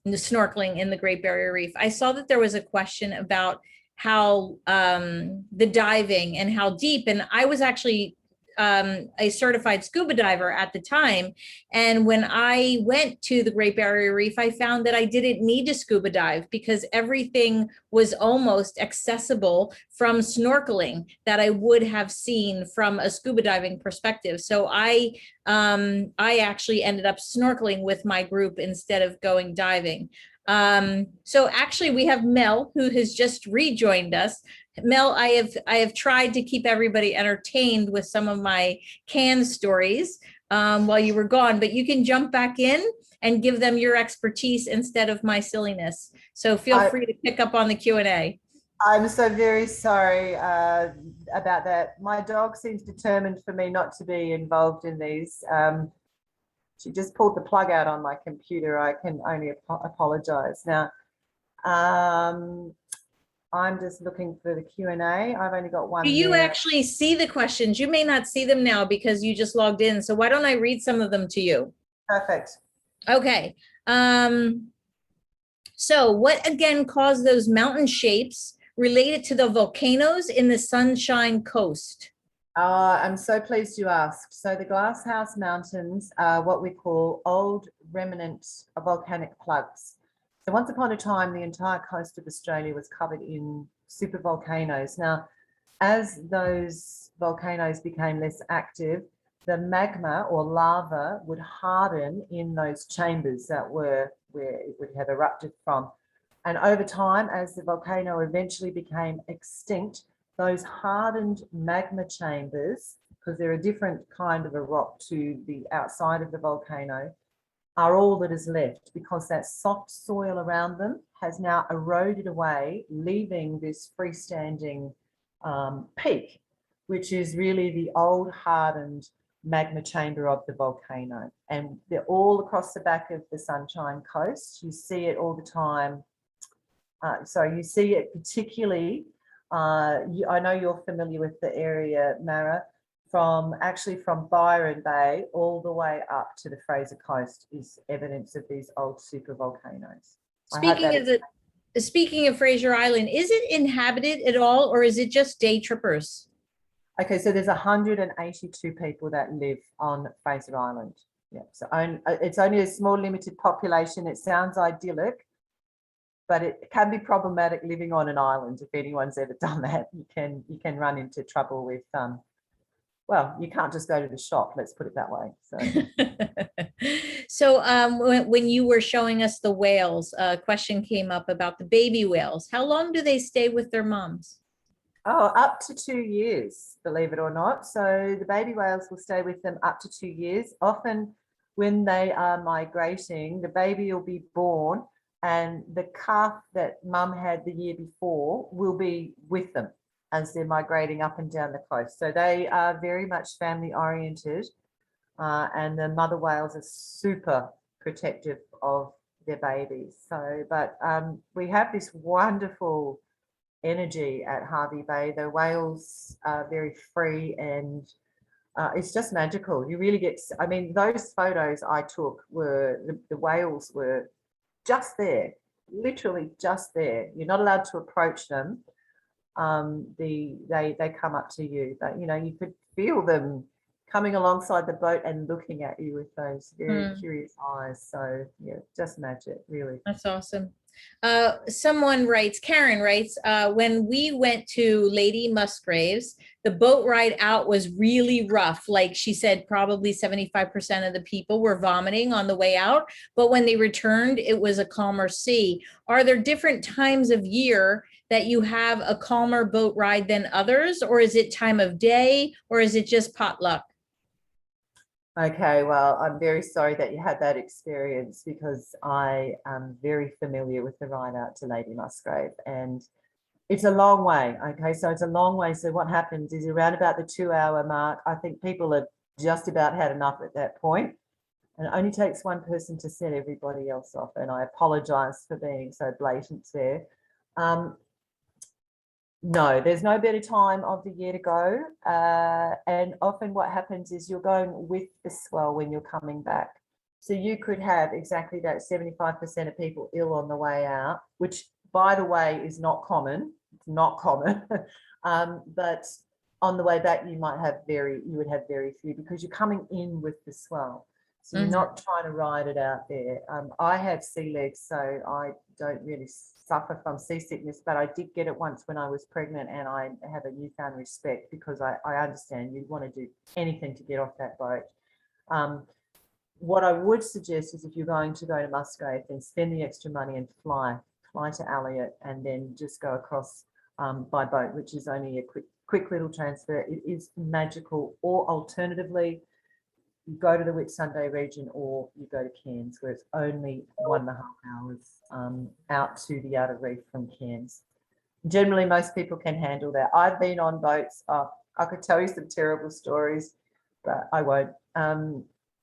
snorkeling in the Great Barrier Reef. I saw that there was a question about how the diving and how deep, and I was actually a certified scuba diver at the time. And when I went to the Great Barrier Reef, I found that I didn't need to scuba dive because everything was almost accessible from snorkeling that I would have seen from a scuba diving perspective. So I actually ended up snorkeling with my group instead of going diving. So actually we have Mel, who has just rejoined us. Mel, I have tried to keep everybody entertained with some of my Cairns stories while you were gone, but you can jump back in and give them your expertise instead of my silliness. So feel free to pick up on the Q&A. I'm so very sorry about that. My dog seems determined for me not to be involved in these. She just pulled the plug out on my computer. I can only apologize. Now, I'm just looking for the Q&A. I've only got one Do you there. actually see the questions? You may not see them now because you just logged in. So why don't I read some of them to you? Perfect. Okay. So what again caused those mountain shapes related to the volcanoes in the Sunshine Coast? I'm so pleased you asked. So the Glasshouse Mountains are what we call old remnant volcanic plugs. So once upon a time, the entire coast of Australia was covered in supervolcanoes. Now, as those volcanoes became less active, the magma or lava would harden in those chambers that were where it would have erupted from. And over time, as the volcano eventually became extinct, those hardened magma chambers, because they're a different kind of a rock to the outside of the volcano, are all that is left, because that soft soil around them has now eroded away, leaving this freestanding peak, which is really the old hardened magma chamber of the volcano. And they're all across the back of the Sunshine Coast. You see it all the time. So you see it particularly, I know you're familiar with the area, Mara, from Byron Bay all the way up to the Fraser Coast is evidence of these old supervolcanoes. Speaking of Fraser Island, is it inhabited at all, or is it just day trippers? Okay, so there's 182 people that live on Fraser Island. Yeah, so it's only a small limited population. It sounds idyllic, but it can be problematic living on an island. If anyone's ever done that, you can run into trouble with well, you can't just go to the shop, let's put it that way. So when you were showing us the whales, a question came up about the baby whales. How long do they stay with their moms? Oh, up to 2 years, believe it or not. So the baby whales will stay with them up to 2 years. Often when they are migrating, the baby will be born and the calf that mum had the year before will be with them as they're migrating up and down the coast. So they are very much family oriented, and the mother whales are super protective of their babies. So, but we have this wonderful energy at Hervey Bay. The whales are very free and it's just magical. You really get, I mean, those photos I took were, the whales were just there, literally just there. You're not allowed to approach them. They come up to you, but you know, you could feel them coming alongside the boat and looking at you with those very curious eyes. So yeah, just magic, really. That's awesome. Someone writes, Karen writes, when we went to Lady Musgrave's, the boat ride out was really rough. Like she said, probably 75% of the people were vomiting on the way out, but when they returned, it was a calmer sea. Are there different times of year that you have a calmer boat ride than others, or is it time of day, or is it just potluck? Okay, well, I'm very sorry that you had that experience, because I am very familiar with the ride out to Lady Musgrave, and it's a long way. Okay, so it's a long way. So what happens is around about the 2-hour mark, I think people have just about had enough at that point, and it only takes one person to set everybody else off. And I apologize for being so blatant there. No, there's no better time of the year to go. And often what happens is you're going with the swell when you're coming back. So you could have exactly that 75% of people ill on the way out, which by the way is not common. It's not common. But on the way back, you would have very few, because you're coming in with the swell. So you're not trying to ride it out there. I have sea legs, so I don't really suffer from seasickness, but I did get it once when I was pregnant, and I have a newfound respect, because I understand you'd want to do anything to get off that boat. What I would suggest is, if you're going to go to Musgrave, then spend the extra money and fly to Elliot, and then just go across by boat, which is only a quick little transfer. It is magical. Or alternatively, you go to the Whitsunday region, or you go to Cairns, where it's only 1.5 hours out to the outer reef from Cairns. Generally, most people can handle that. I've been on boats. I could tell you some terrible stories, but I won't.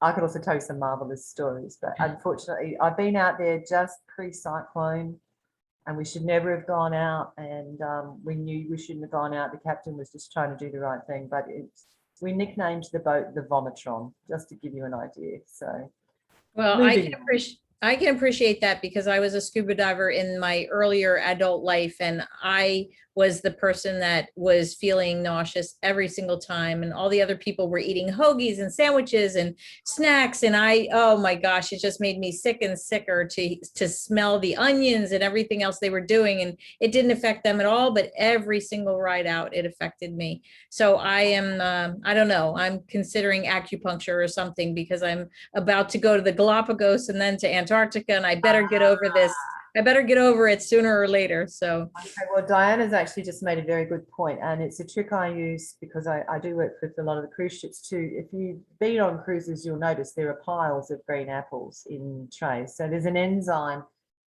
I could also tell you some marvelous stories, but unfortunately I've been out there just pre-cyclone and we should never have gone out, and we knew we shouldn't have gone out. The captain was just trying to do the right thing, but we nicknamed the boat the Vomitron, just to give you an idea. So Well, moving on. I can appreciate that because I was a scuba diver in my earlier adult life, and I was the person that was feeling nauseous every single time, and all the other people were eating hoagies and sandwiches and snacks, and oh my gosh, it just made me sick and sicker to smell the onions and everything else they were doing, and it didn't affect them at all, but every single ride out it affected me. So I am I don't know, I'm considering acupuncture or something because I'm about to go to the Galapagos and then to Antarctica, and I better get over this. I better get over it sooner or later. So, okay, well, Diana's actually just made a very good point, and it's a trick I use because I do work with a lot of the cruise ships too. If you've been on cruises, you'll notice there are piles of green apples in trays. So there's an enzyme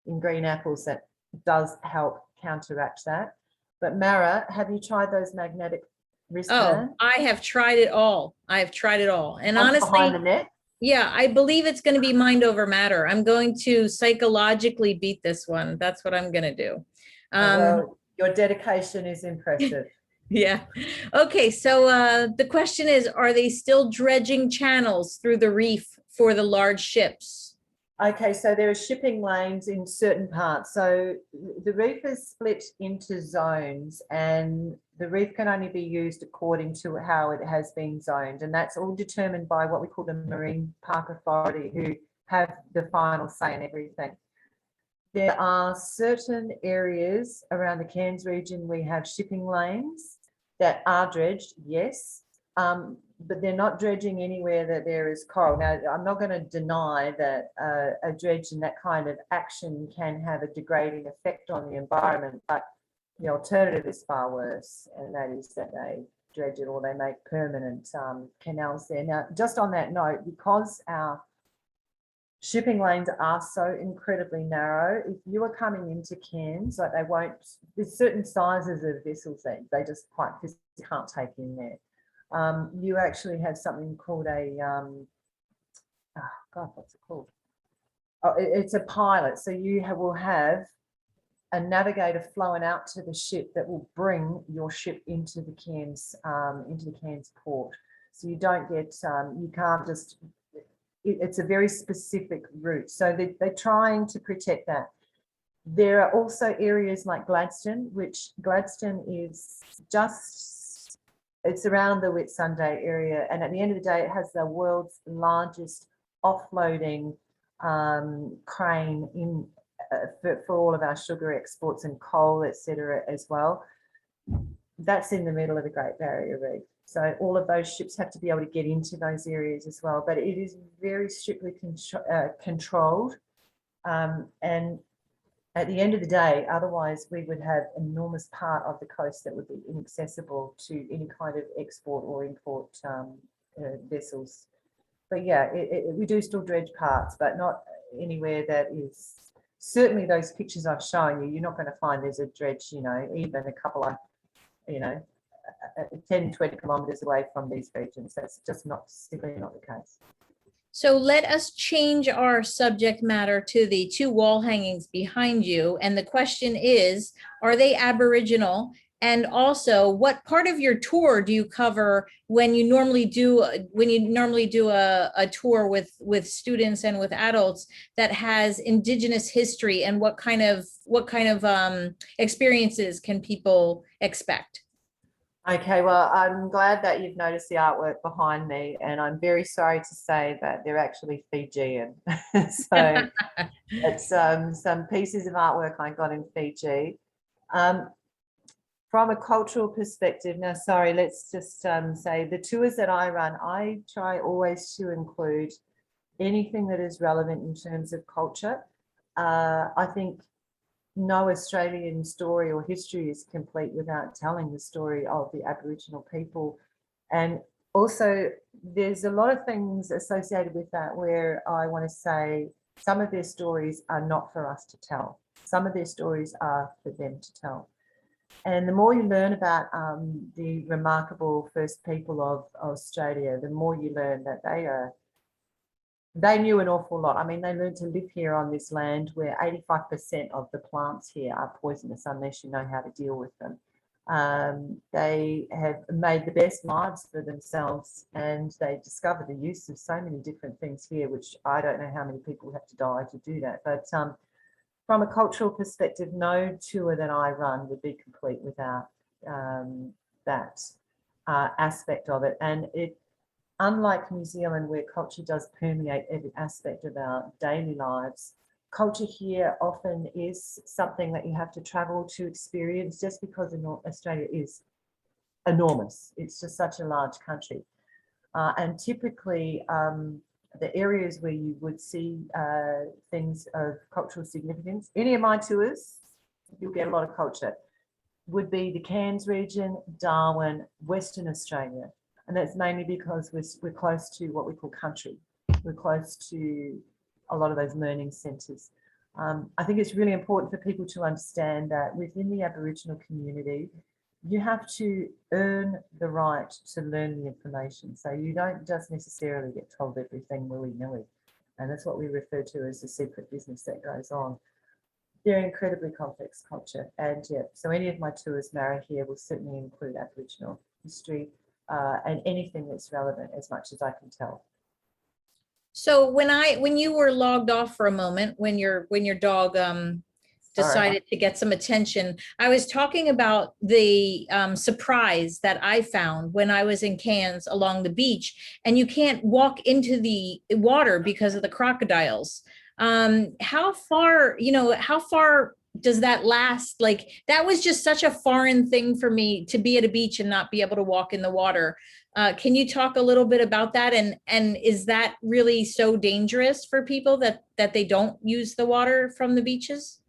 in green apples that does help counteract that. But Mara, have you tried those magnetic wristbands? oh, I have tried it all. I have tried it all. And Behind honestly, the net? yeah, I believe it's going to be mind over matter. I'm going to psychologically beat this one. That's what I'm going to do. Well, your dedication is impressive. Yeah. Okay. So the question is, are they still dredging channels through the reef for the large ships? Okay, so there are shipping lanes in certain parts. So the reef is split into zones, and the reef can only be used according to how it has been zoned. And that's all determined by what we call the Marine Park Authority, who have the final say in everything. There are certain areas around the Cairns region we have shipping lanes that are dredged, yes. But they're not dredging anywhere that there is coral. Now, I'm not going to deny that a dredge and that kind of action can have a degrading effect on the environment, but the alternative is far worse, and that is that they dredge it or they make permanent canals there. Now, just on that note, because our shipping lanes are so incredibly narrow, if you are coming into Cairns, like there's certain sizes of vessels that they just quite physically can't take in there. You actually have something called oh God, what's it called? Oh, it's a pilot. So you will have a navigator flowing out to the ship that will bring your ship into the Cairns port. So you don't get, you can't just, it's a very specific route. So they're trying to protect that. There are also areas like Gladstone, which Gladstone is just, it's around the Whitsunday area. And at the end of the day, it has the world's largest offloading crane in for all of our sugar exports and coal, etc. as well. That's in the middle of the Great Barrier Reef. So all of those ships have to be able to get into those areas as well. But it is very strictly controlled. And at the end of the day, otherwise we would have an enormous part of the coast that would be inaccessible to any kind of export or import vessels. But yeah, we do still dredge parts, but not anywhere that is, certainly those pictures I've shown you, you're not going to find there's a dredge, even a couple of, 10, 20 kilometres away from these regions. That's just simply not the case. So let us change our subject matter to the two wall hangings behind you. And the question is, are they Aboriginal? And also, what part of your tour do you cover when you normally do a tour with students and with adults that has Indigenous history, and what kind of experiences can people expect? Okay, well, I'm glad that you've noticed the artwork behind me, and I'm very sorry to say that they're actually Fijian. So it's some pieces of artwork I got in Fiji. From a cultural perspective, now, sorry, let's just say the tours that I run, I try always to include anything that is relevant in terms of culture. I think no Australian story or history is complete without telling the story of the Aboriginal people. And also there's a lot of things associated with that where I want to say some of their stories are not for us to tell. Some of their stories are for them to tell. And the more you learn about the remarkable first people of Australia, the more you learn that they are they knew an awful lot. I mean, they learned to live here on this land where 85% of the plants here are poisonous unless you know how to deal with them. They have made the best lives for themselves, and they discovered the use of so many different things here, which I don't know how many people have to die to do that. But from a cultural perspective, no tour that I run would be complete without that aspect of it. And it, unlike New Zealand, where culture does permeate every aspect of our daily lives, culture here often is something that you have to travel to experience, just because Australia is enormous. It's just such a large country. And typically, the areas where you would see things of cultural significance, any of my tours, you'll get a lot of culture, would be the Cairns region, Darwin, Western Australia. And that's mainly because we're close to what we call country. We're close to a lot of those learning centres. I think it's really important for people to understand that within the Aboriginal community, you have to earn the right to learn the information. So you don't just necessarily get told everything willy-nilly. And that's what we refer to as the secret business that goes on. They're incredibly complex culture. And yeah, so any of my tours, Mara, here will certainly include Aboriginal history, and anything that's relevant, as much as I can tell. So when you were logged off for a moment, when your dog decided to get some attention, I was talking about the surprise that I found when I was in Cairns along the beach, and you can't walk into the water because of the crocodiles. How far does that last? Like, that was just such a foreign thing for me, to be at a beach and not be able to walk in the water. Can you talk a little bit about that? And is that really so dangerous for people that they don't use the water from the beaches?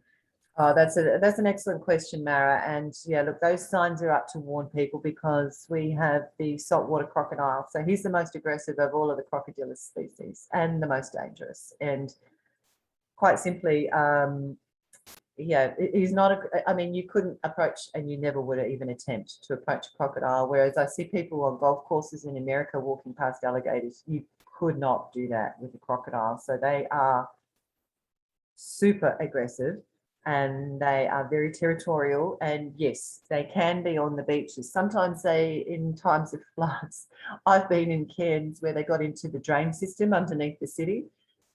Oh, that's an excellent question, Mara. And yeah, look, those signs are up to warn people, because we have the saltwater crocodile. So he's the most aggressive of all of the crocodile species and the most dangerous. And quite simply, yeah, he's not, I mean, you couldn't approach, and you never would even attempt to approach a crocodile. Whereas I see people on golf courses in America walking past alligators. You could not do that with a crocodile. So they are super aggressive, and they are very territorial. And yes, they can be on the beaches. Sometimes in times of floods, I've been in Cairns where they got into the drain system underneath the city,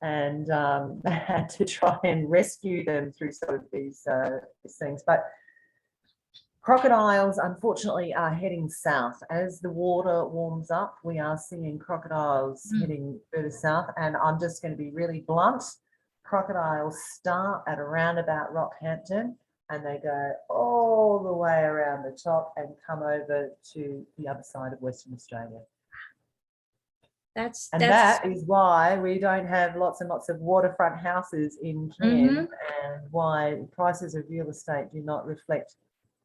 and had to try and rescue them through some of these things. But crocodiles, unfortunately, are heading south. As the water warms up, we are seeing crocodiles heading further south. And I'm just going to be really blunt. Crocodiles start at around about Rockhampton, and they go all the way around the top and come over to the other side of Western Australia. That is why we don't have lots and lots of waterfront houses in Cairns, and why prices of real estate do not reflect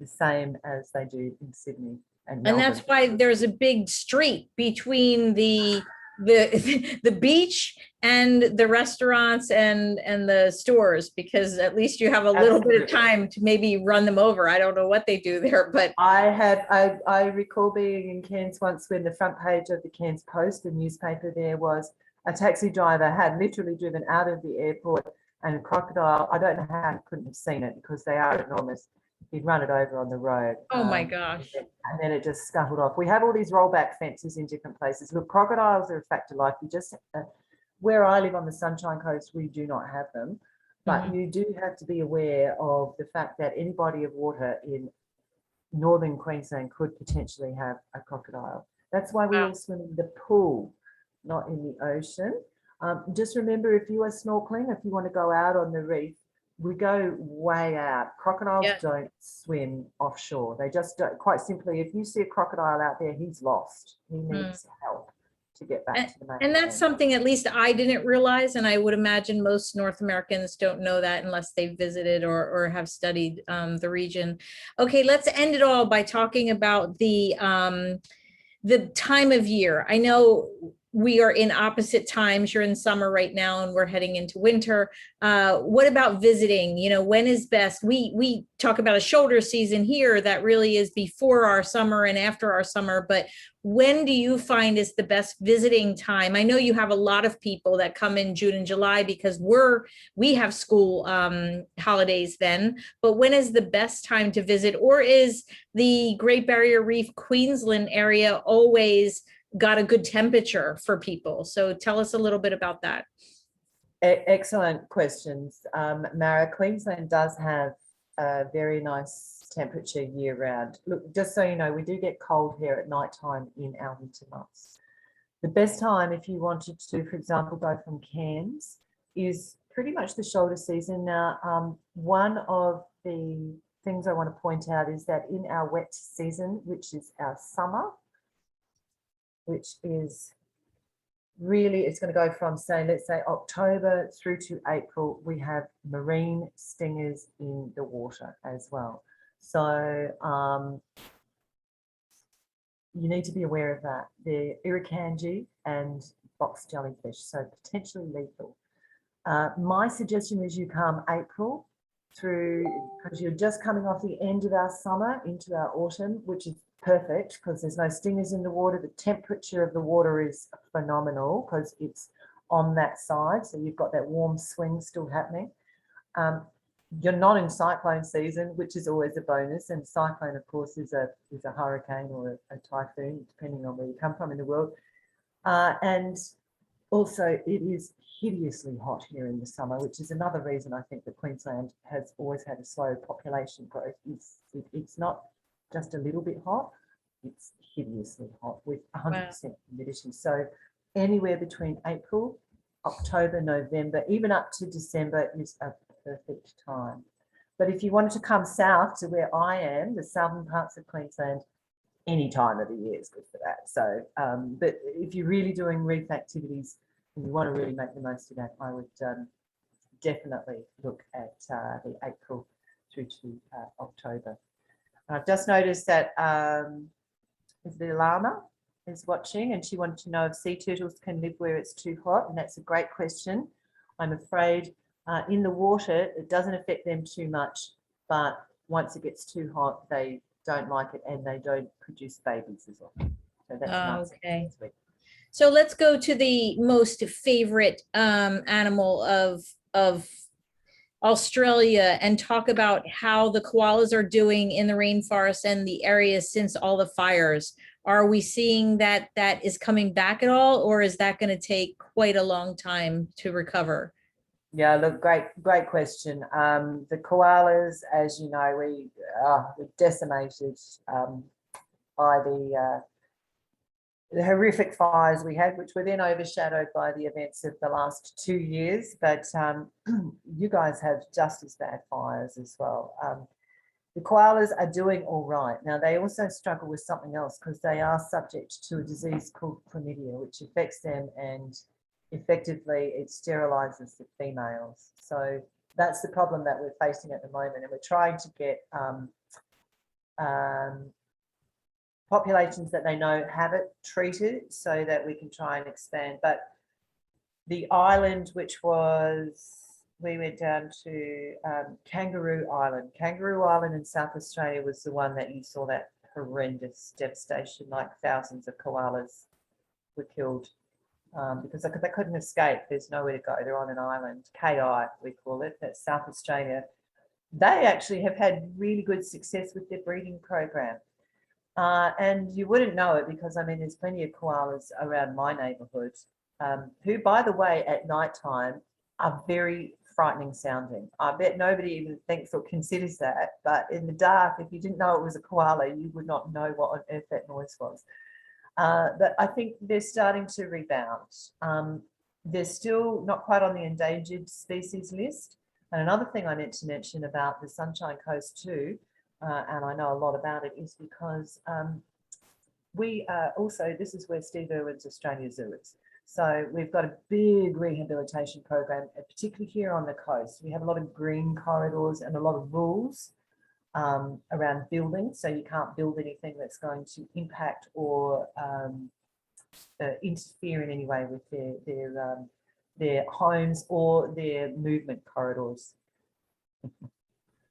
the same as they do in Sydney and Melbourne. And that's why there's a big street between the beach and the restaurants and the stores, because at least you have a little bit of time to maybe run them over. I don't know what they do there, but I recall being in Cairns once when the front page of the Cairns Post, the newspaper there, was a taxi driver had literally driven out of the airport, and a crocodile, I don't know how he couldn't have seen it, because they are enormous. He'd run it over on the road. Oh my gosh. And then it just scuttled off. We have all these rollback fences in different places. Look, crocodiles are a fact of life. You just, where I live on the Sunshine Coast, we do not have them. But you do have to be aware of the fact that any body of water in northern Queensland could potentially have a crocodile. That's why we all swim in the pool, not in the ocean. Just remember, if you are snorkeling, if you want to go out on the reef, we go way out. Crocodiles don't swim offshore. They just don't. Quite simply, if you see a crocodile out there, he's lost. He needs help to get back to the mainland. And that's something at least I didn't realize, and I would imagine most North Americans don't know that unless they've visited or have studied the region. Okay, let's end it all by talking about the time of year. I know we are in opposite times. You're in summer right now and we're heading into winter. What about visiting? You know, when is best? We talk about a shoulder season here that really is before our summer and after our summer, but when do you find is the best visiting time? I know you have a lot of people that come in June and July because we have school holidays then, but when is the best time to visit? Or is the Great Barrier Reef Queensland area always got a good temperature for people? So tell us a little bit about that. Excellent questions, Mara. Queensland does have a very nice temperature year round. Look, just so you know, we do get cold here at night time in our winter months. The best time, if you wanted to, for example, go from Cairns, is pretty much the shoulder season. Now, one of the things I want to point out is that in our wet season, which is our summer, which is really, it's going to go from, say, let's say October through to April, we have marine stingers in the water as well. So you need to be aware of that. They're irukandji and box jellyfish, so potentially lethal. My suggestion is you come April through, because you're just coming off the end of our summer into our autumn, which is perfect because there's no stingers in the water. The temperature of the water is phenomenal because it's on that side, so you've got that warm swing still happening. You're not in cyclone season, which is always a bonus, and cyclone of course is a hurricane or a typhoon depending on where you come from in the world. And also it is hideously hot here in the summer, which is another reason I think that Queensland has always had a slow population growth. It's not just a little bit hot, it's hideously hot with 100% humidity. So anywhere between April, October, November, even up to December is a perfect time. But if you wanted to come south to where I am, the southern parts of Queensland, any time of the year is good for that. So, but if you're really doing reef activities and you want to really make the most of that, I would definitely look at the April through to October. I've just noticed that the llama is watching and she wanted to know if sea turtles can live where it's too hot, and that's a great question. I'm afraid in the water, it doesn't affect them too much, but once it gets too hot, they don't like it and they don't produce babies as well. So that's okay. So let's go to the most favorite animal of Australia and talk about how the koalas are doing in the rainforest and the areas since all the fires. Are we seeing that that is coming back at all, or is that going to take quite a long time to recover? Yeah, look, great question. The koalas, as you know, we decimated by the horrific fires we had, which were then overshadowed by the events of the last 2 years. But you guys have just as bad fires as well. The koalas are doing all right. Now, they also struggle with something else because they are subject to a disease called chlamydia, which affects them, and effectively it sterilizes the females. So that's the problem that we're facing at the moment, and we're trying to get populations that they know have it treated so that we can try and expand. But the island, which was, we went down to Kangaroo Island. Kangaroo Island in South Australia was the one that you saw that horrendous devastation, like thousands of koalas were killed because they couldn't escape. There's nowhere to go. They're on an island, KI we call it, that's South Australia. They actually have had really good success with their breeding program. And you wouldn't know it because, I mean, there's plenty of koalas around my neighbourhood who, by the way, at night time are very frightening sounding. I bet nobody even thinks or considers that, but in the dark, if you didn't know it was a koala, you would not know what on earth that noise was. But I think they're starting to rebound. They're still not quite on the endangered species list. And another thing I meant to mention about the Sunshine Coast too, and I know a lot about it, is because we also, this is where Steve Irwin's Australia Zoo is. So we've got a big rehabilitation program, particularly here on the coast. We have a lot of green corridors and a lot of rules around building. So you can't build anything that's going to impact or interfere in any way with their homes or their movement corridors.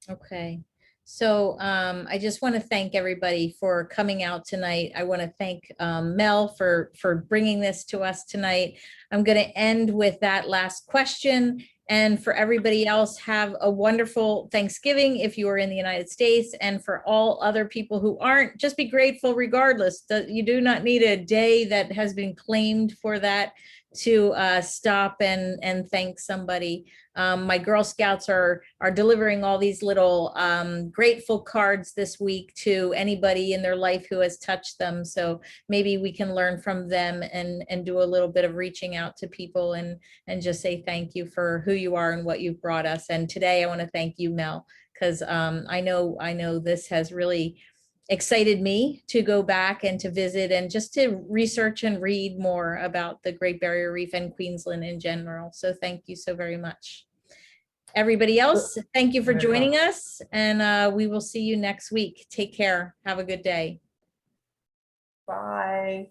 Okay. So I just want to thank everybody for coming out tonight. I want to thank Mel for bringing this to us tonight. I'm going to end with that last question. And for everybody else, have a wonderful Thanksgiving if you are in the United States. And for all other people who aren't, just be grateful regardless. You do not need a day that has been claimed for that to stop and thank somebody. My Girl Scouts are delivering all these little grateful cards this week to anybody in their life who has touched them. So maybe we can learn from them and do a little bit of reaching out to people and just say thank you for who you are and what you've brought us. And today I want to thank you, Mel, because I know this has really excited me to go back and to visit and just to research and read more about the Great Barrier Reef and Queensland in general. So thank you so very much. Everybody else, thank you for joining us, and we will see you next week. Take care. Have a good day. Bye.